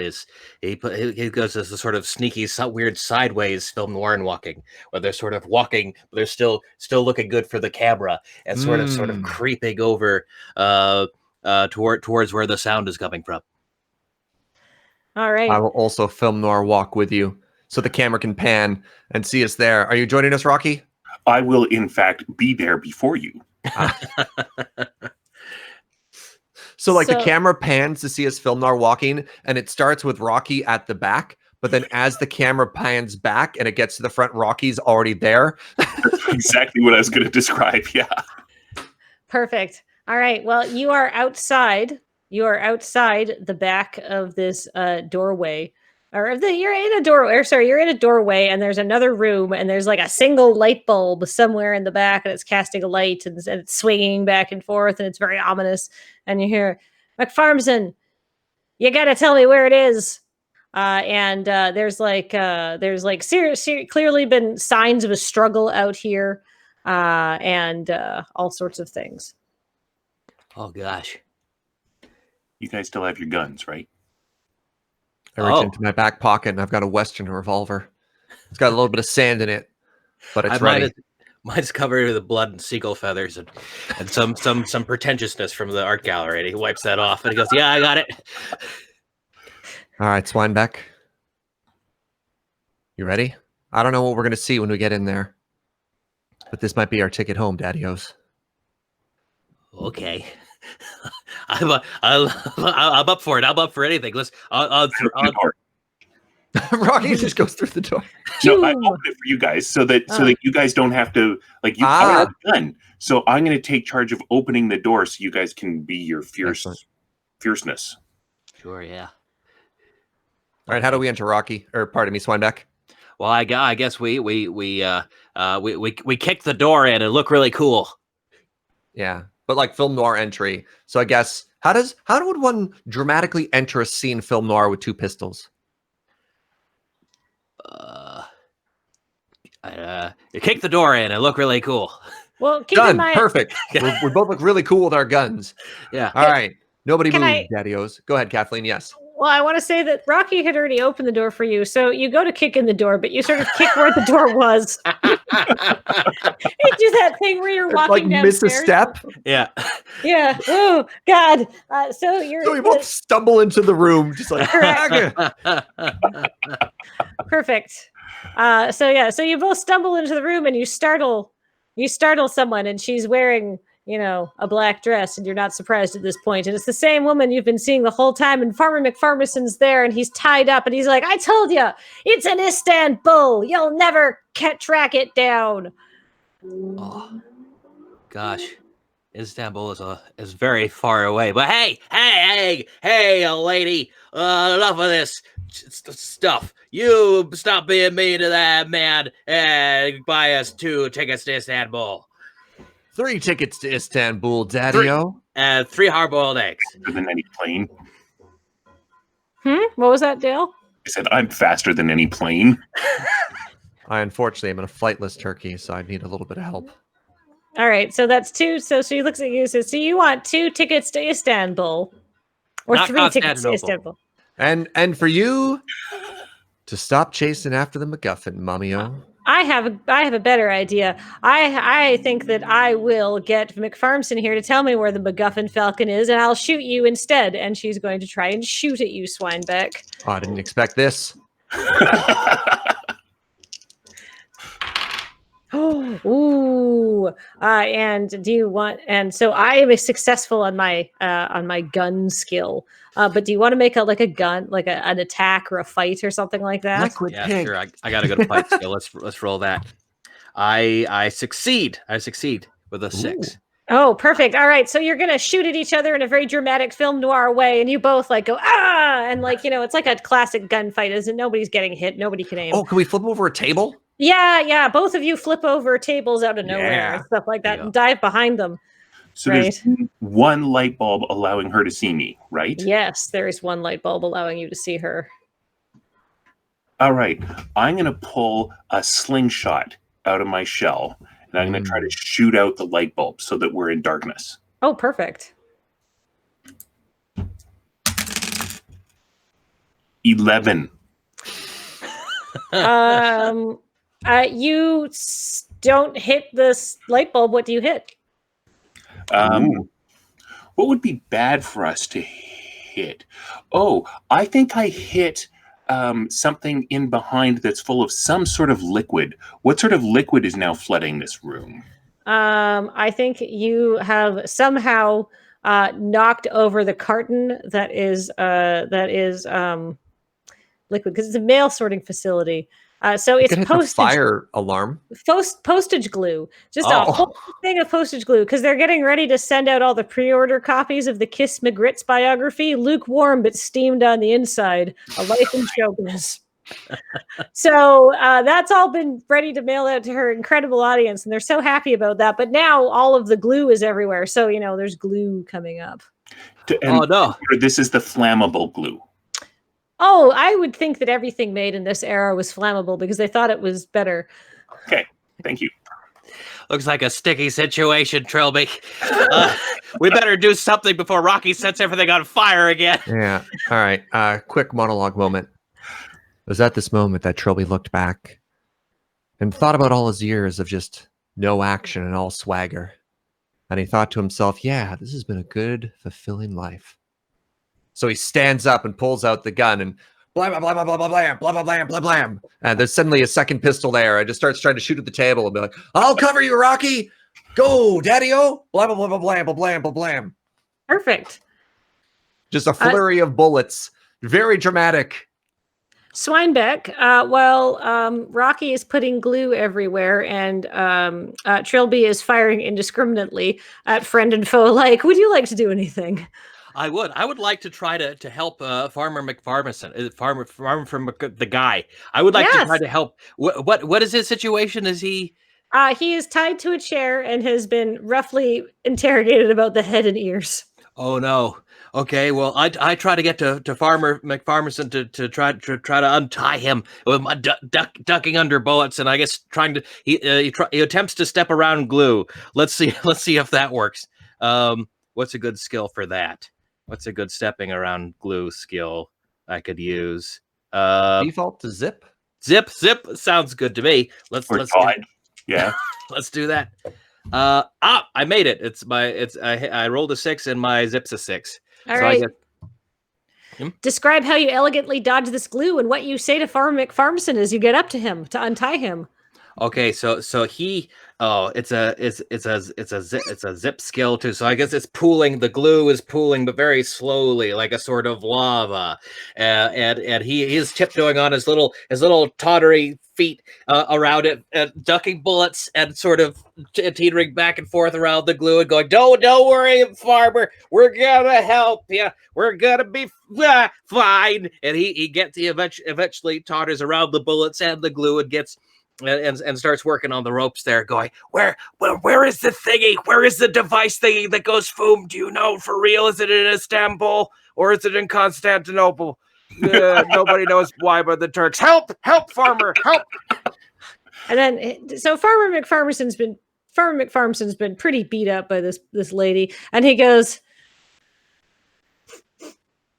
he goes as a sort of sneaky, weird sideways film noir walking, where they're sort of walking, but they're still looking good for the camera, and sort of creeping over towards where the sound is coming from. All right. I will also film noir walk with you, so the camera can pan and see us there. Are you joining us, Rocky? I will, in fact, be there before you. So the camera pans to see us film noir walking, and it starts with Rocky at the back, but then as the camera pans back and it gets to the front, Rocky's already there. That's exactly what I was going to describe, yeah. Perfect. All right. Well, you are outside. You are outside the back of this doorway. You're in a doorway. You're in a doorway, and there's another room, and there's like a single light bulb somewhere in the back, and it's casting a light, and it's swinging back and forth, and it's very ominous. And you hear, "McFarmson, you got to tell me where it is." And there's clearly been signs of a struggle out here, and all sorts of things. Oh gosh! You guys still have your guns, right? I reach into my back pocket, and I've got a Western revolver. It's got a little bit of sand in it, but it's ready. Mine's covered with blood and seagull feathers and some pretentiousness from the art gallery. And he wipes that off, and he goes, "Yeah, I got it." All right, Swinebeck. You ready? I don't know what we're going to see when we get in there, but this might be our ticket home, Daddy-O's. Okay. I'm up for it. I'm up for anything. Rocky just goes through the door. No, I opened it for you guys so that you guys don't have to you are done. So I'm going to take charge of opening the door so you guys can be your fierceness. Sure, yeah. All right, how do we enter Rocky? Or pardon me, Swinebeck? Well, I guess we kicked the door in and look really cool. Yeah, but like film noir entry. So I guess how would one dramatically enter a scene film noir with 2 pistols? You kick the door in and look really cool. Well, keep in mind, perfect. we both look really cool with our guns. Yeah. All right. Nobody move, Daddy-O's. Go ahead, Kathleen. Yes. Well, I want to say that Rocky had already opened the door for you, so you go to kick in the door, but you sort of kick where the door was. You do that thing where you're walking downstairs. Miss a step. Yeah. Yeah. Oh God. So we both stumble into the room, just like. Perfect. So you both stumble into the room and you startle someone, and she's wearing, a black dress, and you're not surprised at this point. And it's the same woman you've been seeing the whole time. And Farmer McFarmson's there, and he's tied up, and he's like, "I told you, it's an Istanbul. You'll never track it down." Oh, gosh. Istanbul is very far away. But hey, old lady, enough of this stuff. You stop being mean to that man and buy us 2 tickets to Istanbul. 3 tickets to Istanbul, Daddy-o. And 3 hard-boiled eggs. Faster than any plane. What was that, Dale? I said, I'm faster than any plane. I unfortunately am in a flightless turkey, so I need a little bit of help. All right, so that's 2. So she looks at you and says, "So you want 2 tickets to Istanbul, or Not 3 tickets to Constantinople. Istanbul?" And for you to stop chasing after the MacGuffin, Mommy-o. I have a better idea. I think that I will get McFarmson here to tell me where the MacGuffin Falcon is, and I'll shoot you instead. And she's going to try and shoot at you, Swinebeck. Oh, I didn't expect this. Ooh. And do you want? And so I am successful on my gun skill. But do you want to make a gun, like an attack or a fight or something like that? Liquid Yeah, pig. sure. I got to go to fight skill. Let's roll that. I succeed. I succeed with a 6. Oh, perfect. All right. So you're going to shoot at each other in a very dramatic film noir way. And you both go, "Ah!" And it's like a classic gunfight, isn't it? Nobody's getting hit. Nobody can aim. Oh, can we flip over a table? Yeah. Both of you flip over tables out of nowhere and stuff like that and dive behind them. So there's 1 light bulb allowing her to see me, right? Yes, there is 1 light bulb allowing you to see her. All right. I'm going to pull a slingshot out of my shell, and I'm going to try to shoot out the light bulb so that we're in darkness. Oh, perfect. 11. You don't hit this light bulb. What do you hit? What would be bad for us to hit? Oh, I think I hit something in behind that's full of some sort of liquid. What sort of liquid is now flooding this room? I think you have somehow knocked over the carton that is liquid, because it's a mail sorting facility. So it's fire alarm. Postage glue. Just a whole thing of postage glue, because they're getting ready to send out all the pre-order copies of the Kiss McGritz biography, lukewarm but steamed on the inside, A Life in Showbiz. So that's all been ready to mail out to her incredible audience, and they're so happy about that. But now all of the glue is everywhere, so there's glue coming up. No! This is the flammable glue. Oh, I would think that everything made in this era was flammable because they thought it was better. Okay, thank you. Looks like a sticky situation, Trilby. We better do something before Rocky sets everything on fire again. Yeah. All right. Quick monologue moment. It was at this moment that Trilby looked back and thought about all his years of just no action and all swagger. And he thought to himself, yeah, this has been a good, fulfilling life. So he stands up and pulls out the gun and blam, blam, blam, blam, blam, blam, blam, blam, blam, blam. And there's suddenly a second pistol there. And just starts trying to shoot at the table and be like, "I'll cover you, Rocky. Go, Daddy-o. Blam, blam, blam, blam, blam, blam, blam, blam." Perfect. Just a flurry of bullets. Very dramatic. Swinebeck, Rocky is putting glue everywhere, and Trilby is firing indiscriminately at friend and foe alike. Would you like to do anything? I would like to try to help Farmer McFarmson, farmer from the guy. I would like to try to help. What is his situation? Is he? He is tied to a chair and has been roughly interrogated about the head and ears. Oh no. Okay, well, I try to get to Farmer McFarmson to try to untie him with my ducking under bullets, and I guess he attempts to step around glue. Let's see if that works. What's a good skill for that? What's a good stepping around glue skill I could use? Default to zip. Zip sounds good to me. Let's yeah. Let's do that. I made it. I rolled a 6 and my zip's a 6. All right. Describe how you elegantly dodge this glue and what you say to Farmer McFarmson as you get up to him to untie him. Okay, so he it's a zip skill too. So I guess it's pooling. The glue is pooling, but very slowly, like a sort of lava. And he's tiptoeing on his little tottery feet around it, ducking bullets and sort of teetering back and forth around the glue and going, don't worry, farmer, we're gonna help you. We're gonna be fine. And he eventually totters around the bullets and the glue and gets. And starts working on the ropes there, going, where is the thingy? Where is the device thingy that goes foom? Do you know for real? Is it in Istanbul or is it in Constantinople? Nobody knows why but the Turks. Help, farmer, help. And then, so Farmer McFarmson's been pretty beat up by this lady, and he goes,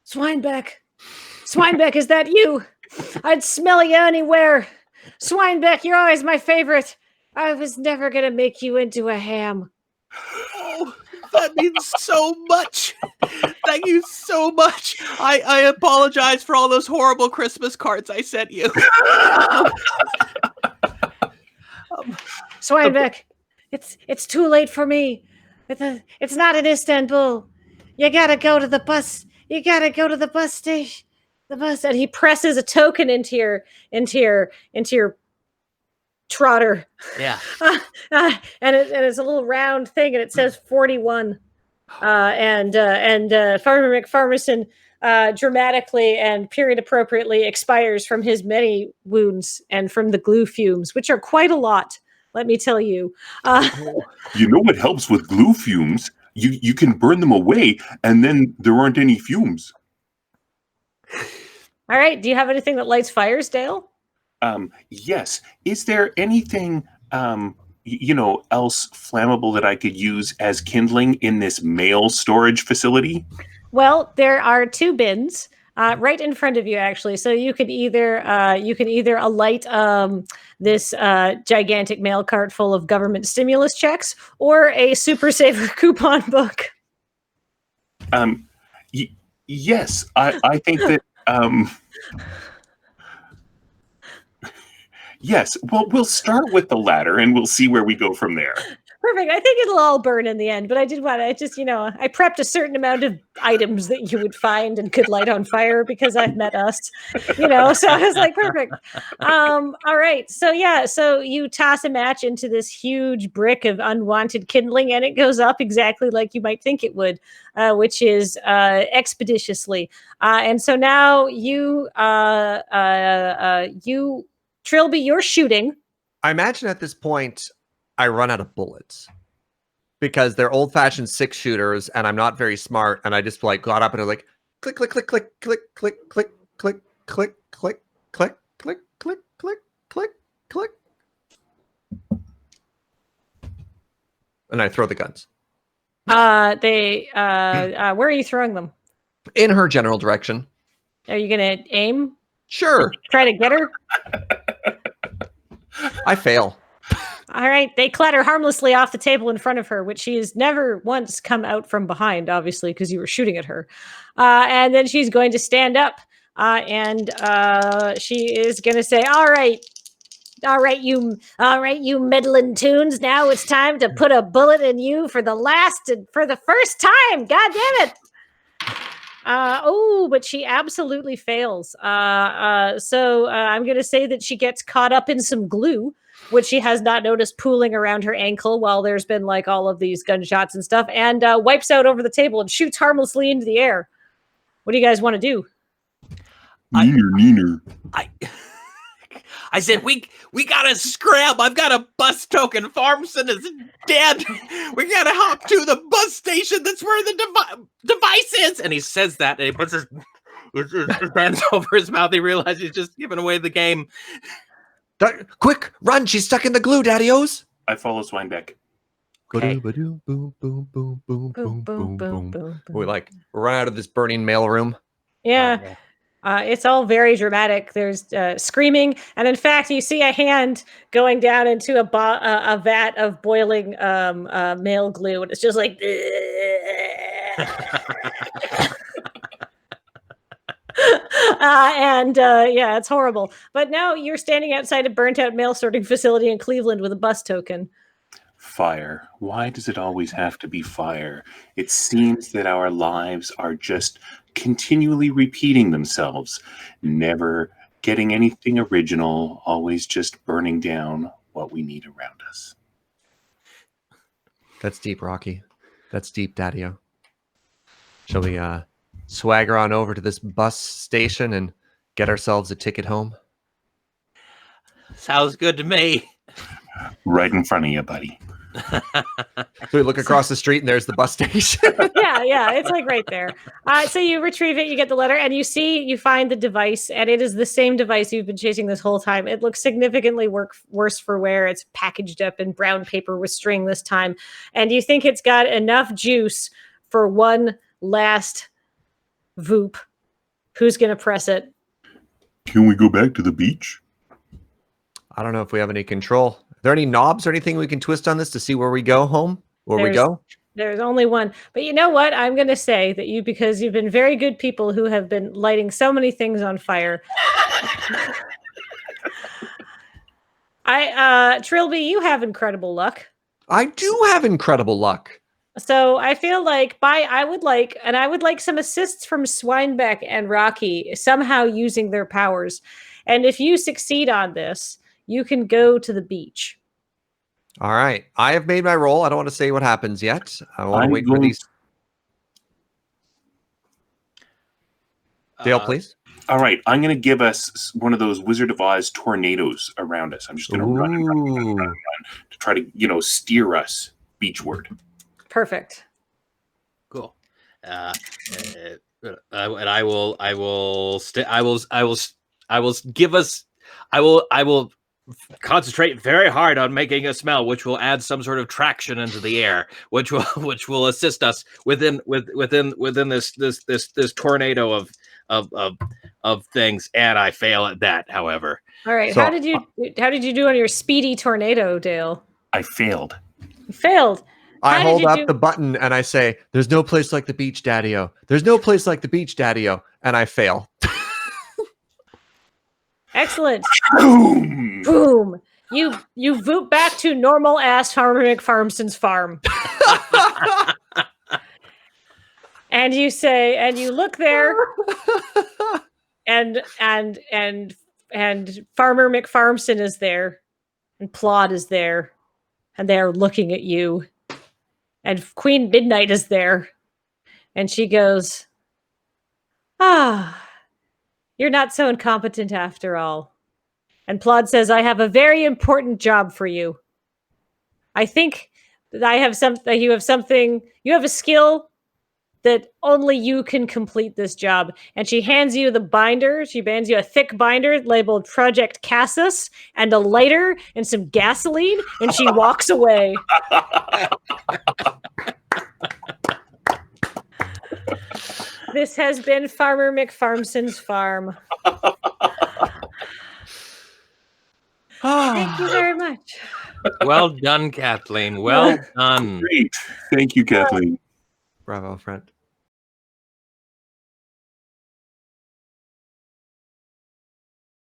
Swinebeck, is that you? I'd smell you anywhere. Swinebeck, you're always my favorite. I was never going to make you into a ham. Oh, that means so much. Thank you so much. I apologize for all those horrible Christmas cards I sent you. Swinebeck, it's too late for me. It's not in Istanbul. You got to go to the bus. You got to go to the bus station. The bus, and he presses a token into your trotter. Yeah. And it's a little round thing, and it says 41. And Farmer McFarmson dramatically and period appropriately expires from his many wounds and from the glue fumes, which are quite a lot, let me tell you. You know what helps with glue fumes? You can burn them away, and then there aren't any fumes. All right. Do you have anything that lights fires, Dale? Yes. Is there anything, else flammable that I could use as kindling in this mail storage facility? Well, there are 2 bins right in front of you, actually. So you can either alight this gigantic mail cart full of government stimulus checks or a Super Saver coupon book. Yes, I think that. Yes, well, we'll start with the latter, and we'll see where we go from there. Perfect. I think it'll all burn in the end, but I prepped a certain amount of items that you would find and could light on fire because I've met us, so I was like, perfect. All right. So you toss a match into this huge brick of unwanted kindling, and it goes up exactly like you might think it would, which is expeditiously. And so now you Trilby, you're shooting. I imagine at this point, I run out of bullets because they're old-fashioned 6-shooters, and I'm not very smart. And I just got up and I was like, click, click, click, click, click, click, click, click, click, click, click, click, click, click, click, click, and I throw the guns. Where are you throwing them? In her general direction. Are you gonna aim? Sure. Try to get her? I fail. All right. They clatter harmlessly off the table in front of her, which she has never once come out from behind, obviously, because you were shooting at her. And then she's going to stand up and she is going to say, all right, you meddling tunes. Now it's time to put a bullet in you for the first time. God damn it. But she absolutely fails. So I'm going to say that she gets caught up in some glue, which she has not noticed pooling around her ankle while there's been all of these gunshots and stuff, and wipes out over the table and shoots harmlessly into the air. What do you guys want to do? Neener. I said, we gotta scrap. I've got a bus token. Farmson is dead. We gotta hop to the bus station. That's where the device is. And he says that, and he puts his hands over his mouth. He realizes he's just giving away the game. Quick, run! She's stuck in the glue, Daddy-O's. I follow Swinebeck. Okay. Boom, boom, boom, boom, boom, Boom, boom, boom, boom. We run out of this burning mail room. Yeah. It's all very dramatic. There's screaming, and in fact, you see a hand going down into a vat of boiling mail glue, and it's just like. Yeah, it's horrible. But now you're standing outside a burnt-out mail sorting facility in Cleveland with a bus token. Fire. Why does it always have to be fire? It seems that our lives are just continually repeating themselves, never getting anything original, always just burning down what we need around us. That's deep, Rocky. That's deep, Daddy-O. Shall we swagger on over to this bus station and get ourselves a ticket home? Sounds good to me. Right in front of you, buddy. So we look across the street and there's the bus station. Yeah, it's like right there. So you retrieve it, you get the letter, and you find the device, and it is the same device you've been chasing this whole time. It looks significantly worse for wear. It's packaged up in brown paper with string this time, and you think it's got enough juice for one last voop. Who's going to press it? Can we go back to the beach? I don't know if we have any control. Are there any knobs or anything we can twist on this to see where we go home? We go? There's only one. But you know what? I'm going to say that because you've been very good people who have been lighting so many things on fire. Trilby, you have incredible luck. I do have incredible luck. So I feel like I would like some assists from Swinebeck and Rocky somehow using their powers. And if you succeed on this, you can go to the beach. All right. I have made my roll. I don't want to say what happens yet. I want to wait for these. Dale, please. All right. I'm going to give us one of those Wizard of Oz tornadoes around us. I'm just going to run to try to, steer us beachward. Perfect. Cool. And I will concentrate very hard on making a smell, which will add some sort of traction into the air, which will assist us within this tornado of things. And I fail at that, however. All right. So, how did you do on your speedy tornado, Dale? I failed. You failed. I hold up the button and I say, "There's no place like the beach, Daddy-O. There's no place like the beach, Daddy-O." And I fail. Excellent. Boom. Boom. You voot back to normal ass Farmer McFarmson's farm. And you say, and you look there, and Farmer McFarmson is there, and Plod is there, and they are looking at you. And Queen Midnight is there, and she goes, "You're not so incompetent after all." And Plod says, "I have a very important job for you. I think that you have a skill that only you can complete this job." And she hands you the binder. She hands you a thick binder labeled Project Cassus and a lighter and some gasoline, and she walks away. This has been Farmer McFarmson's farm. Thank you very much. Well done, Kathleen. Well done. Great. Thank you, Kathleen. Bravo, friend.